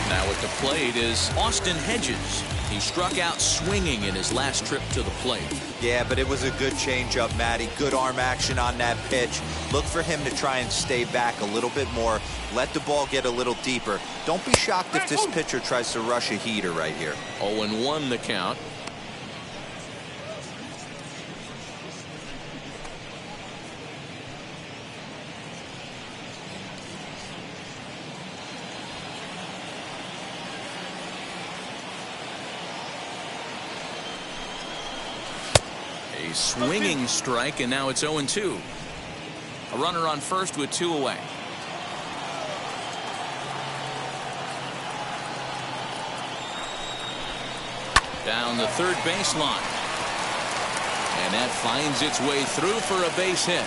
Now at the plate is Austin Hedges. He struck out swinging in his last trip to the plate. Yeah, but it was a good changeup, Matty. Good arm action on that pitch. Look for him to try and stay back a little bit more. Let the ball get a little deeper. Don't be shocked if this pitcher tries to rush a heater right here. 0-1 the count. A swinging strike, and now it's 0-2. A runner on first with 2 away. Down the third baseline. And that finds its way through for a base hit.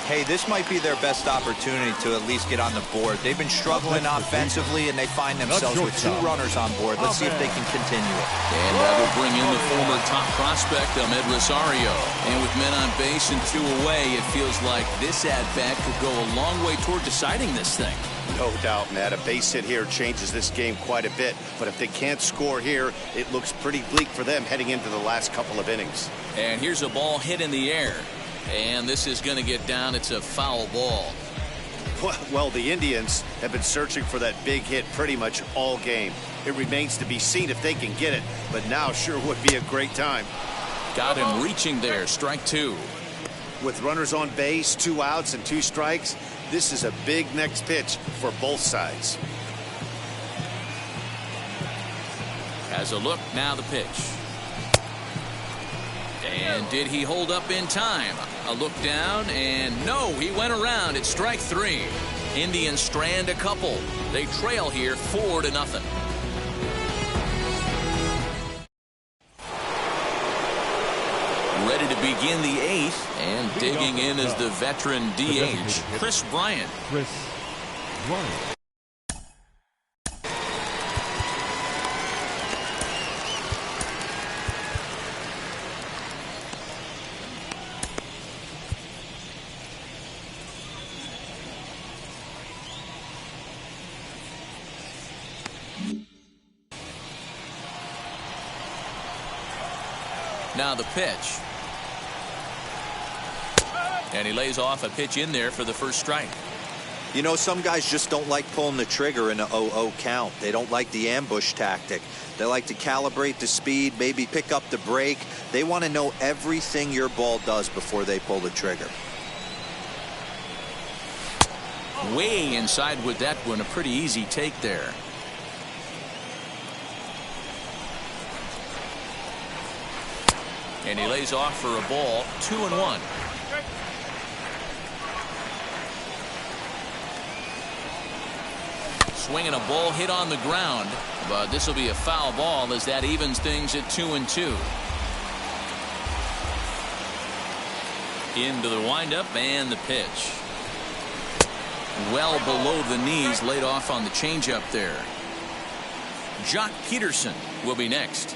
Hey, this might be their best opportunity to at least get on the board. They've been struggling offensively, and they find themselves with 2 runners on board. Let's see if they can continue it. And that will bring in the former top prospect, Ahmed Rosario. And with men on base and 2 away, it feels like this at-bat could go a long way toward deciding this thing. No doubt, Matt. A base hit here changes this game quite a bit. But if they can't score here, it looks pretty bleak for them heading into the last couple of innings. And here's a ball hit in the air. And this is going to get down. It's a foul ball. Well, the Indians have been searching for that big hit pretty much all game. It remains to be seen if they can get it, but now sure would be a great time. Got him reaching there. Strike 2. With runners on base, 2 outs and 2 strikes, this is a big next pitch for both sides. Has a look. Now the pitch. And did he hold up in time? A look down, and no, he went around. It's strike 3. Indians strand a couple. They trail here 4-0. Ready to begin the 8th, and digging in is the veteran DH, Chris Bryant. Now the pitch. And he lays off a pitch in there for the first strike. You know, some guys just don't like pulling the trigger in a 0-0 count. They don't like the ambush tactic. They like to calibrate the speed, maybe pick up the break. They want to know everything your ball does before they pull the trigger. Way inside with that one. A pretty easy take there. And he lays off for a ball. 2-1. Swinging a ball hit on the ground, but this will be a foul ball as that evens things at 2-2. Into the windup and the pitch. Well below the knees, laid off on the changeup there. Jock Peterson will be next.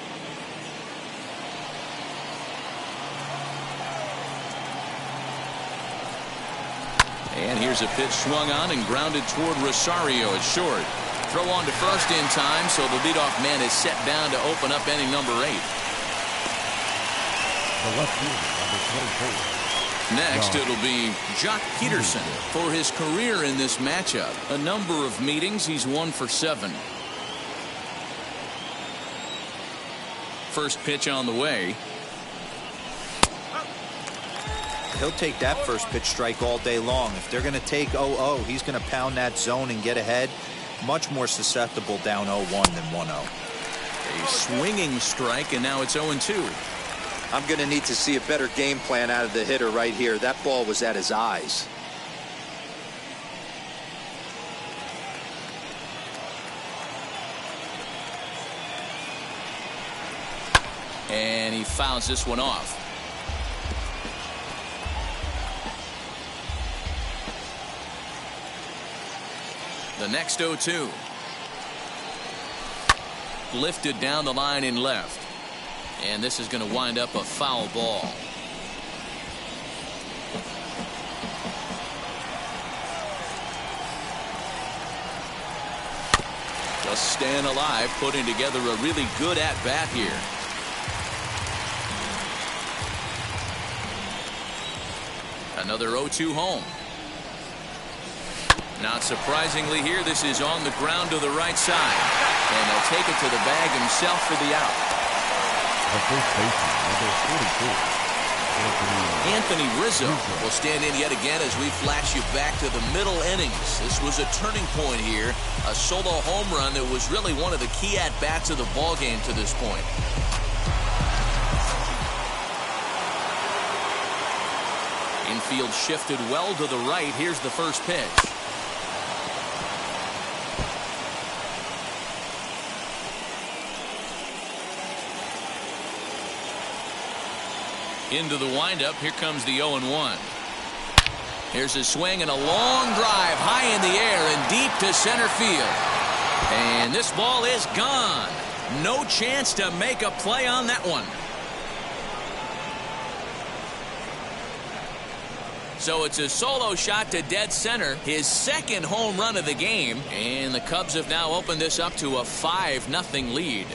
And here's a pitch swung on and grounded toward Rosario at short. Throw on to first in time, so the leadoff man is set down to open up inning number 8. The left fielder, number 24. Next, it'll be Jock Peterson. For his career in this matchup, a number of meetings, he's 1 for 7. first pitch on the way. He'll take that first pitch strike all day long. If they're going to take 0-0, he's going to pound that zone and get ahead. Much more susceptible down 0-1 than 1-0. A swinging strike, and now it's 0-2. I'm going to need to see a better game plan out of the hitter right here. That ball was at his eyes. And he fouls this one off. The next 0-2. Lifted down the line in left. And this is going to wind up a foul ball. Just staying alive, putting together a really good at-bat here. Another 0-2 home. Not surprisingly here, this is on the ground to the right side. And he'll take it to the bag himself for the out. The first baseman, number 44, Anthony Rizzo will stand in yet again as we flash you back to the middle innings. This was a turning point here. A solo home run that was really one of the key at-bats of the ballgame to this point. Infield shifted well to the right. Here's the first pitch. Into the windup. Here comes the 0-1. Here's a swing and a long drive high in the air and deep to center field. And this ball is gone. No chance to make a play on that one. So it's a solo shot to dead center, his second home run of the game, and the Cubs have now opened this up to a 5-0 lead.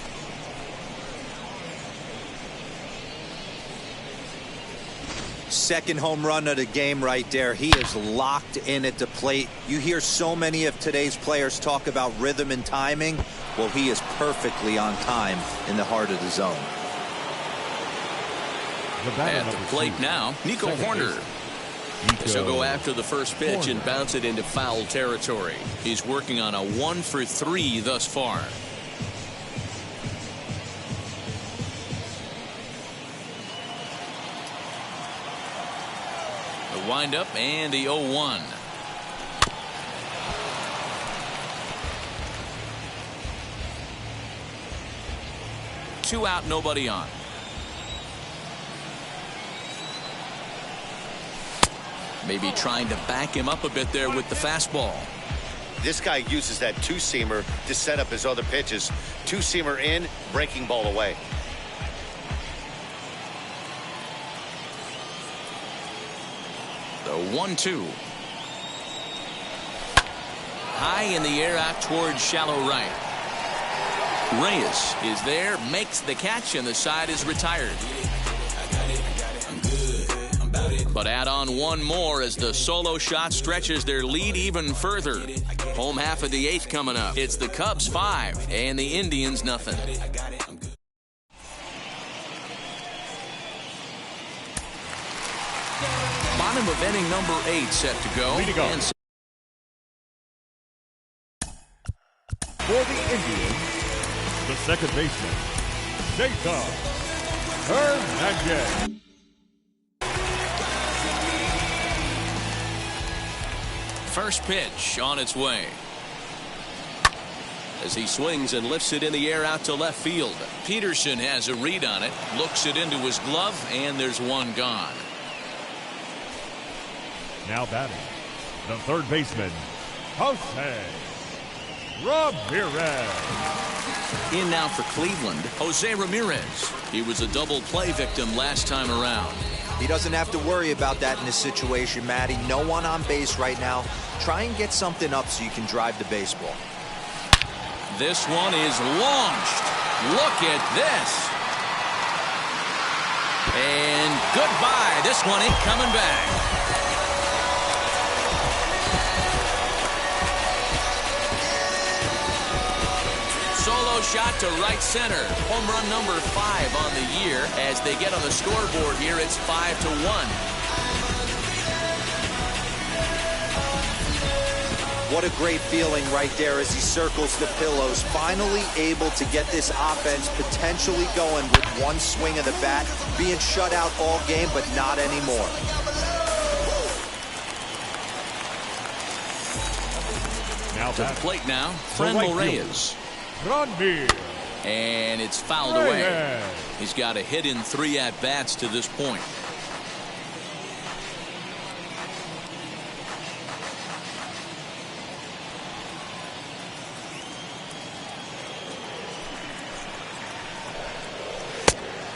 Second home run of the game right there. He is locked in at the plate. You hear so many of today's players talk about rhythm and timing. Well, he is perfectly on time in the heart of the zone. At the plate now, Nico Horner. So go after the first pitch and bounce it into foul territory. He's working on a 1-for-3 thus far. The windup and the 0-1. Two out, nobody on. Maybe trying to back him up a bit there with the fastball. This guy uses that two-seamer to set up his other pitches. Two-seamer in, breaking ball away. The 1-2. High in the air out towards shallow right. Reyes is there, makes the catch, and the side is retired. But add on one more as the solo shot stretches their lead even further. Home half of the 8th coming up. It's the Cubs 5 and the Indians nothing. Bottom of inning number 8 set to go. And for the Indians, the second baseman, Jacob Hernandez. first pitch on its way. As he swings and lifts it in the air out to left field. Peterson has a read on it, looks it into his glove, and there's one gone. Now batting, the third baseman, Jose Ramirez. In now for Cleveland, Jose Ramirez. He was a double play victim last time around. He doesn't have to worry about that in this situation, Matty. No one on base right now. Try and get something up so you can drive the baseball. This one is launched. Look at this. And goodbye. This one ain't coming back. Solo shot to right center. Home run number 5 on the year. As they get on the scoreboard here, it's 5-1. What a great feeling right there as he circles the pillows. Finally able to get this offense potentially going with one swing of the bat. Being shut out all game, but not anymore. Now To the plate now, Frenville Reyes. And it's fouled away. He's got a hit in 3 at-bats to this point.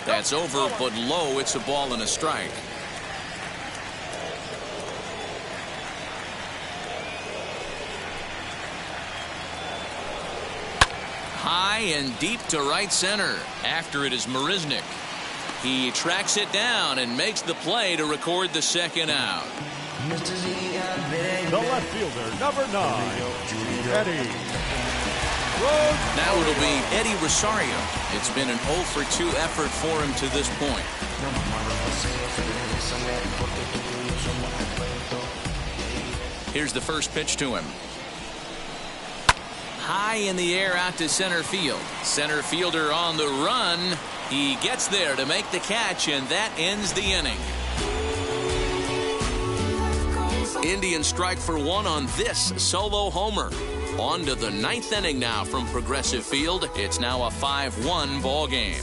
That's over, but low. It's a ball and a strike. High and deep to right center. After it is Marisnick. He tracks it down and makes the play to record the second out. The left fielder, number 9, Eddie. Now it'll be Eddie Rosario. It's been an 0-for-2 effort for him to this point. Here's the first pitch to him. High in the air out to center field. Center fielder on the run. He gets there to make the catch, and that ends the inning. Indians strike for 1 on this solo homer. On to the 9th inning now from Progressive Field. It's now a 5-1 ball game.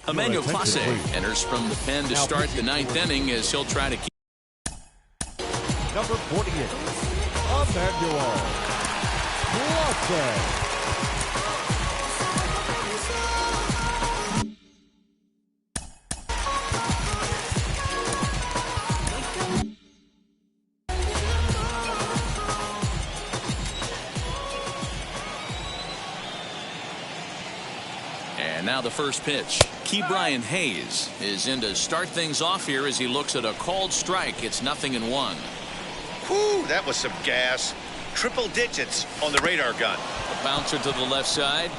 Emmanuel Clase enters from the pen to start the 9th inning as he'll try to keep. Number 48, Emmanuel Clase. And now the first pitch. Ke'Bryan Hayes is in to start things off here as he looks at a called strike. It's 0-1. Whew, that was some gas. Triple digits on the radar gun. A bouncer to the left side.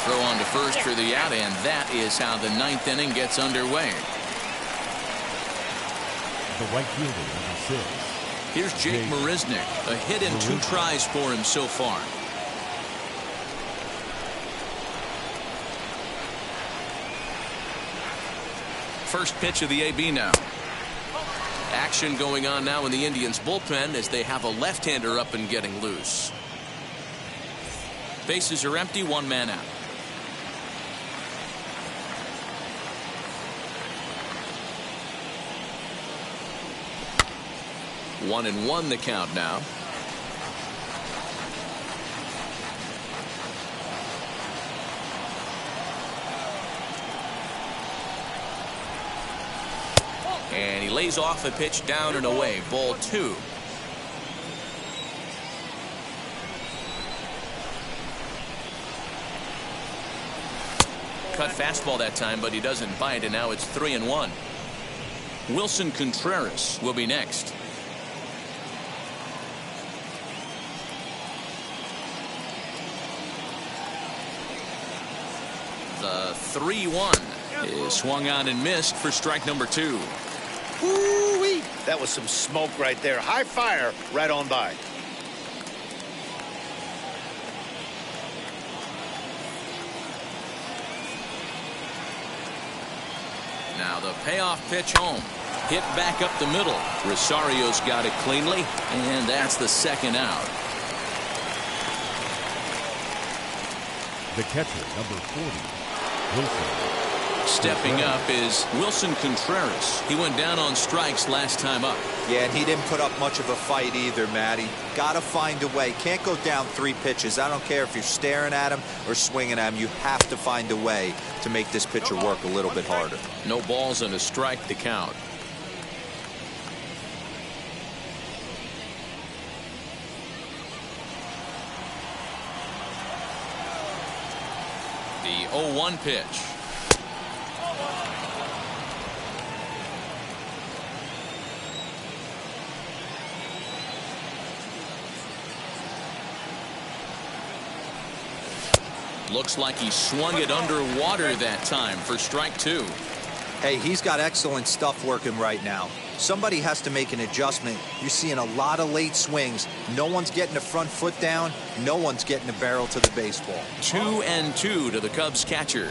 Throw on to first for the out, and that is how the 9th inning gets underway. The right fielder, number 6. Here's Jake Marisnick. A hit in 2 tries for him so far. First pitch of the AB now. Action going on now in the Indians bullpen as they have a left-hander up and getting loose. Bases are empty, 1 man out. One and 1 the count now. And he lays off a pitch down and away. Ball 2. Cut fastball that time, but he doesn't bite, and now it's 3-1. Wilson Contreras will be next. The 3-1 is swung on and missed for strike number 2. Woo-wee. That was some smoke right there. High fire right on by. Now the payoff pitch home. Hit back up the middle. Rosario's got it cleanly, and that's the second out. The catcher, number 40, Wilson. Stepping up is Wilson Contreras. He went down on strikes last time up. Yeah, and he didn't put up much of a fight either, Matty. Gotta find a way. Can't go down 3 pitches. I don't care if you're staring at him or swinging at him. You have to find a way to make this pitcher work a little bit harder. No balls and a strike to count. The 0-1 pitch. Looks like he swung it underwater that time for strike 2. Hey, he's got excellent stuff working right now. Somebody has to make an adjustment. You're seeing a lot of late swings. No one's getting the front foot down. No one's getting the barrel to the baseball. 2-2 to the Cubs catcher.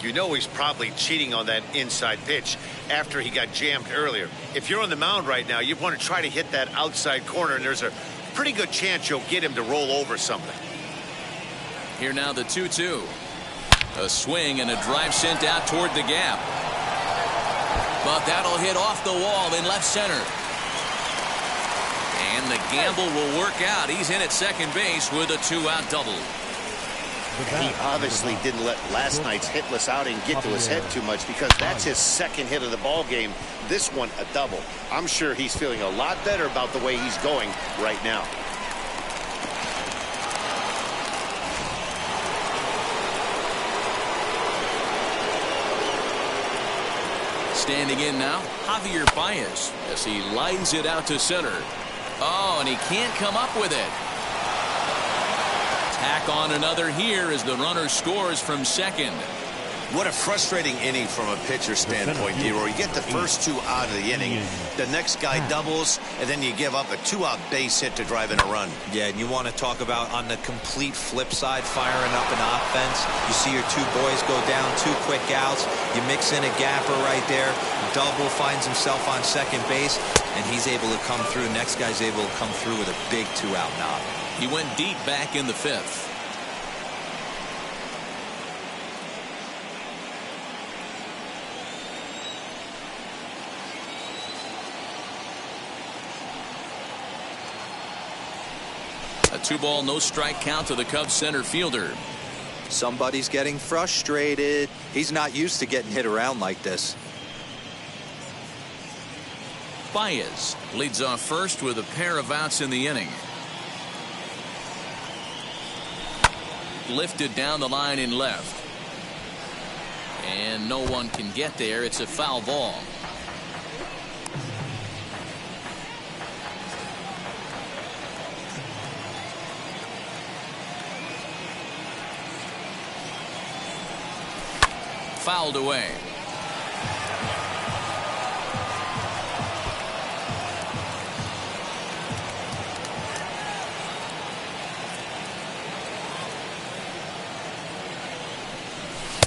You know he's probably cheating on that inside pitch after he got jammed earlier. If you're on the mound right now, you want to try to hit that outside corner, and there's a pretty good chance you'll get him to roll over something. Here now the 2-2. A swing and a drive sent out toward the gap. But that'll hit off the wall in left center. And the gamble will work out. He's in at second base with a 2-out double. He obviously didn't let last night's hitless outing get to his head too much, because that's his second hit of the ball game. This one a double. I'm sure he's feeling a lot better about the way he's going right now. Standing in now, Javier Baez, as he lines it out to center. Oh, and he can't come up with it. Tack on another here as the runner scores from second. What a frustrating inning from a pitcher standpoint, D-Roy. You get the first 2 out of the inning. The next guy doubles, and then you give up a 2-out base hit to drive in a run. Yeah, and you want to talk about on the complete flip side, firing up an offense. You see your 2 boys go down, 2 quick outs. You mix in a gapper right there. Double finds himself on second base, and he's able to come through. Next guy's able to come through with a big 2-out knob. He went deep back in the 5th. A 2-ball, no strike count to the Cubs center fielder. Somebody's getting frustrated. He's not used to getting hit around like this. Baez leads off first with a pair of outs in the inning. Lifted down the line in left. And no one can get there. It's a foul ball. Fouled away.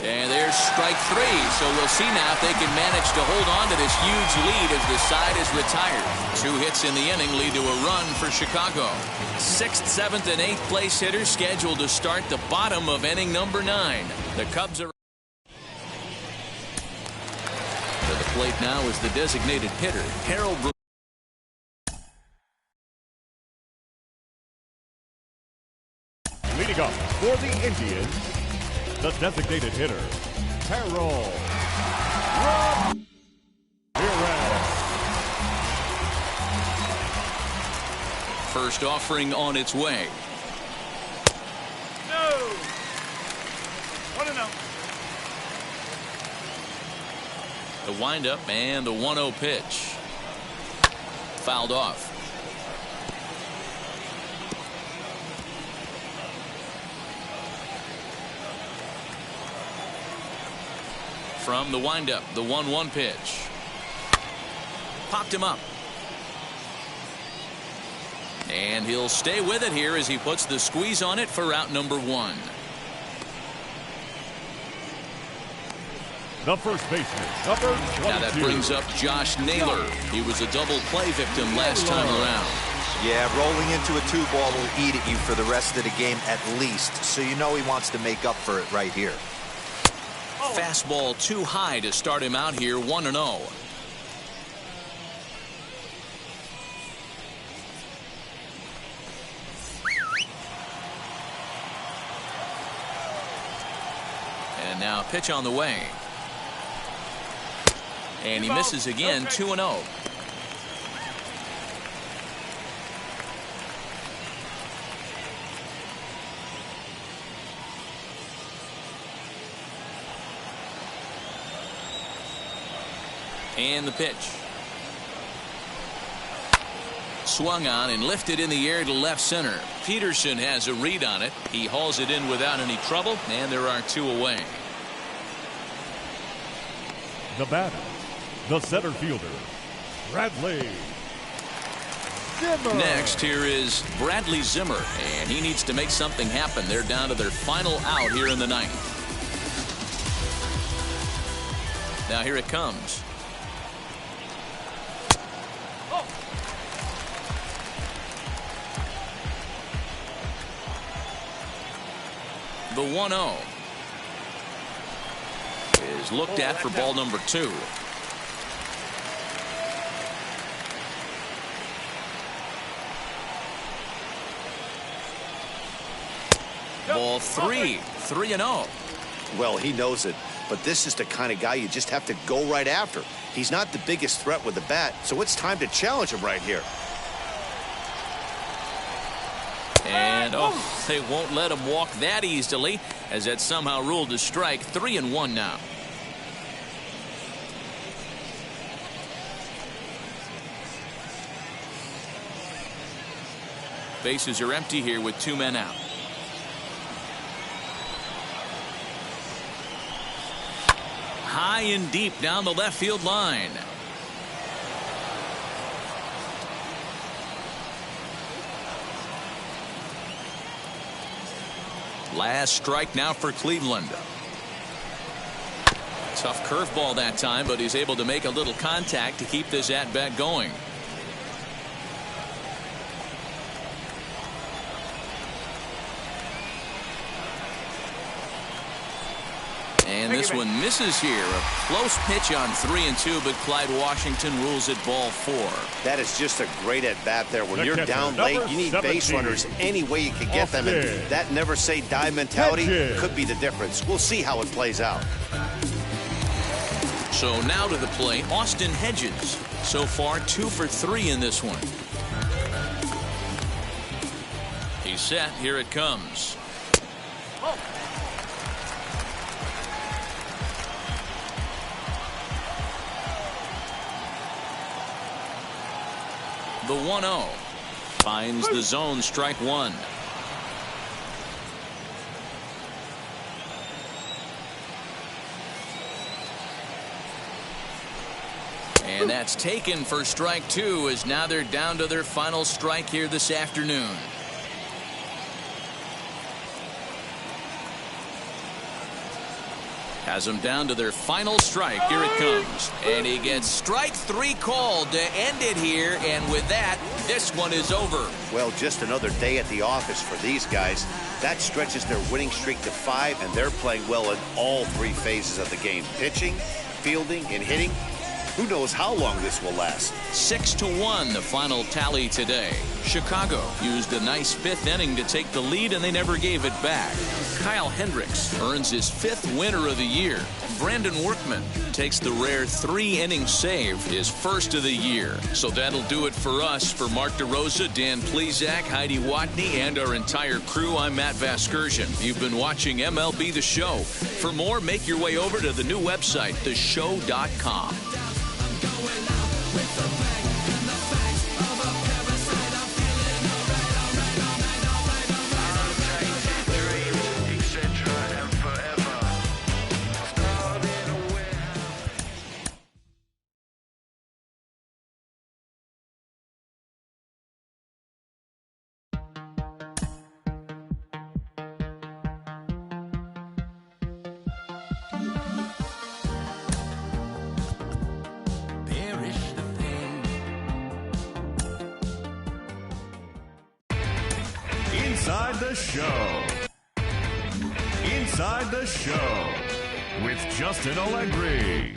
And there's strike 3. So we'll see now if they can manage to hold on to this huge lead as the side is retired. 2 hits in the inning lead to a run for Chicago. 6th, 7th, and 8th place hitters scheduled to start the bottom of inning number 9. The Cubs are to the plate now is the designated hitter, Harold. Leading up for the Indians, the designated hitter, Harold Ramirez. First offering on its way. No. 1-0. The windup and the 1-0 pitch. Fouled off. From the windup, the 1-1 pitch. Popped him up. And he'll stay with it here as he puts the squeeze on it for out number 1. The first baseman, number 22. Now that brings up Josh Naylor. He was a double play victim last time around. Yeah, rolling into a 2-ball will eat at you for the rest of the game at least. So you know he wants to make up for it right here. Fastball too high to start him out here, 1-0. And now a pitch on the way. And he misses again, 2-0. And the pitch. Swung on and lifted in the air to left center. Peterson has a read on it. He hauls it in without any trouble, and there are 2 away. The batter, the center fielder, Bradley Zimmer. Next, here is Bradley Zimmer, and he needs to make something happen. They're down to their final out here in the 9th. Now here it comes. The 1-0 is looked at for ball number 2. Ball 3, 3-0. Well, he knows it, but this is the kind of guy you just have to go right after. He's not the biggest threat with the bat, so it's time to challenge him right here. And they won't let him walk that easily, as that somehow ruled a strike. 3-1 now. Bases are empty here with 2 men out. High and deep down the left field line. Last strike now for Cleveland. Tough curveball that time, but he's able to make a little contact to keep this at-bat going. And this one misses here. A close pitch on 3-2, but Clyde Washington rules it ball 4. That is just a great at-bat there. When you're down late, you need base runners any way you can get them. And that never-say-die mentality could be the difference. We'll see how it plays out. So now to the plate, Austin Hedges. So far, 2 for 3 in this one. He's set. Here it comes. The 1-0 finds the zone, strike 1. And that's taken for strike 2, as now they're down to their final strike here this afternoon. Has them down to their final strike. Here it comes. And he gets strike 3 called to end it here. And with that, this one is over. Well, just another day at the office for these guys. That stretches their winning streak to 5, and they're playing well in all 3 phases of the game. Pitching, fielding, and hitting. Who knows how long this will last? 6-1 the final tally today. Chicago used a nice 5th inning to take the lead, and they never gave it back. Kyle Hendricks earns his 5th winner of the year. Brandon Workman takes the rare 3-inning save, his 1st of the year. So that'll do it for us. For Mark DeRosa, Dan Plezak, Heidi Watney, and our entire crew, I'm Matt Vasgersian. You've been watching MLB The Show. For more, make your way over to the new website, theshow.com. Inside the Show. Inside the Show with Justin Allegri.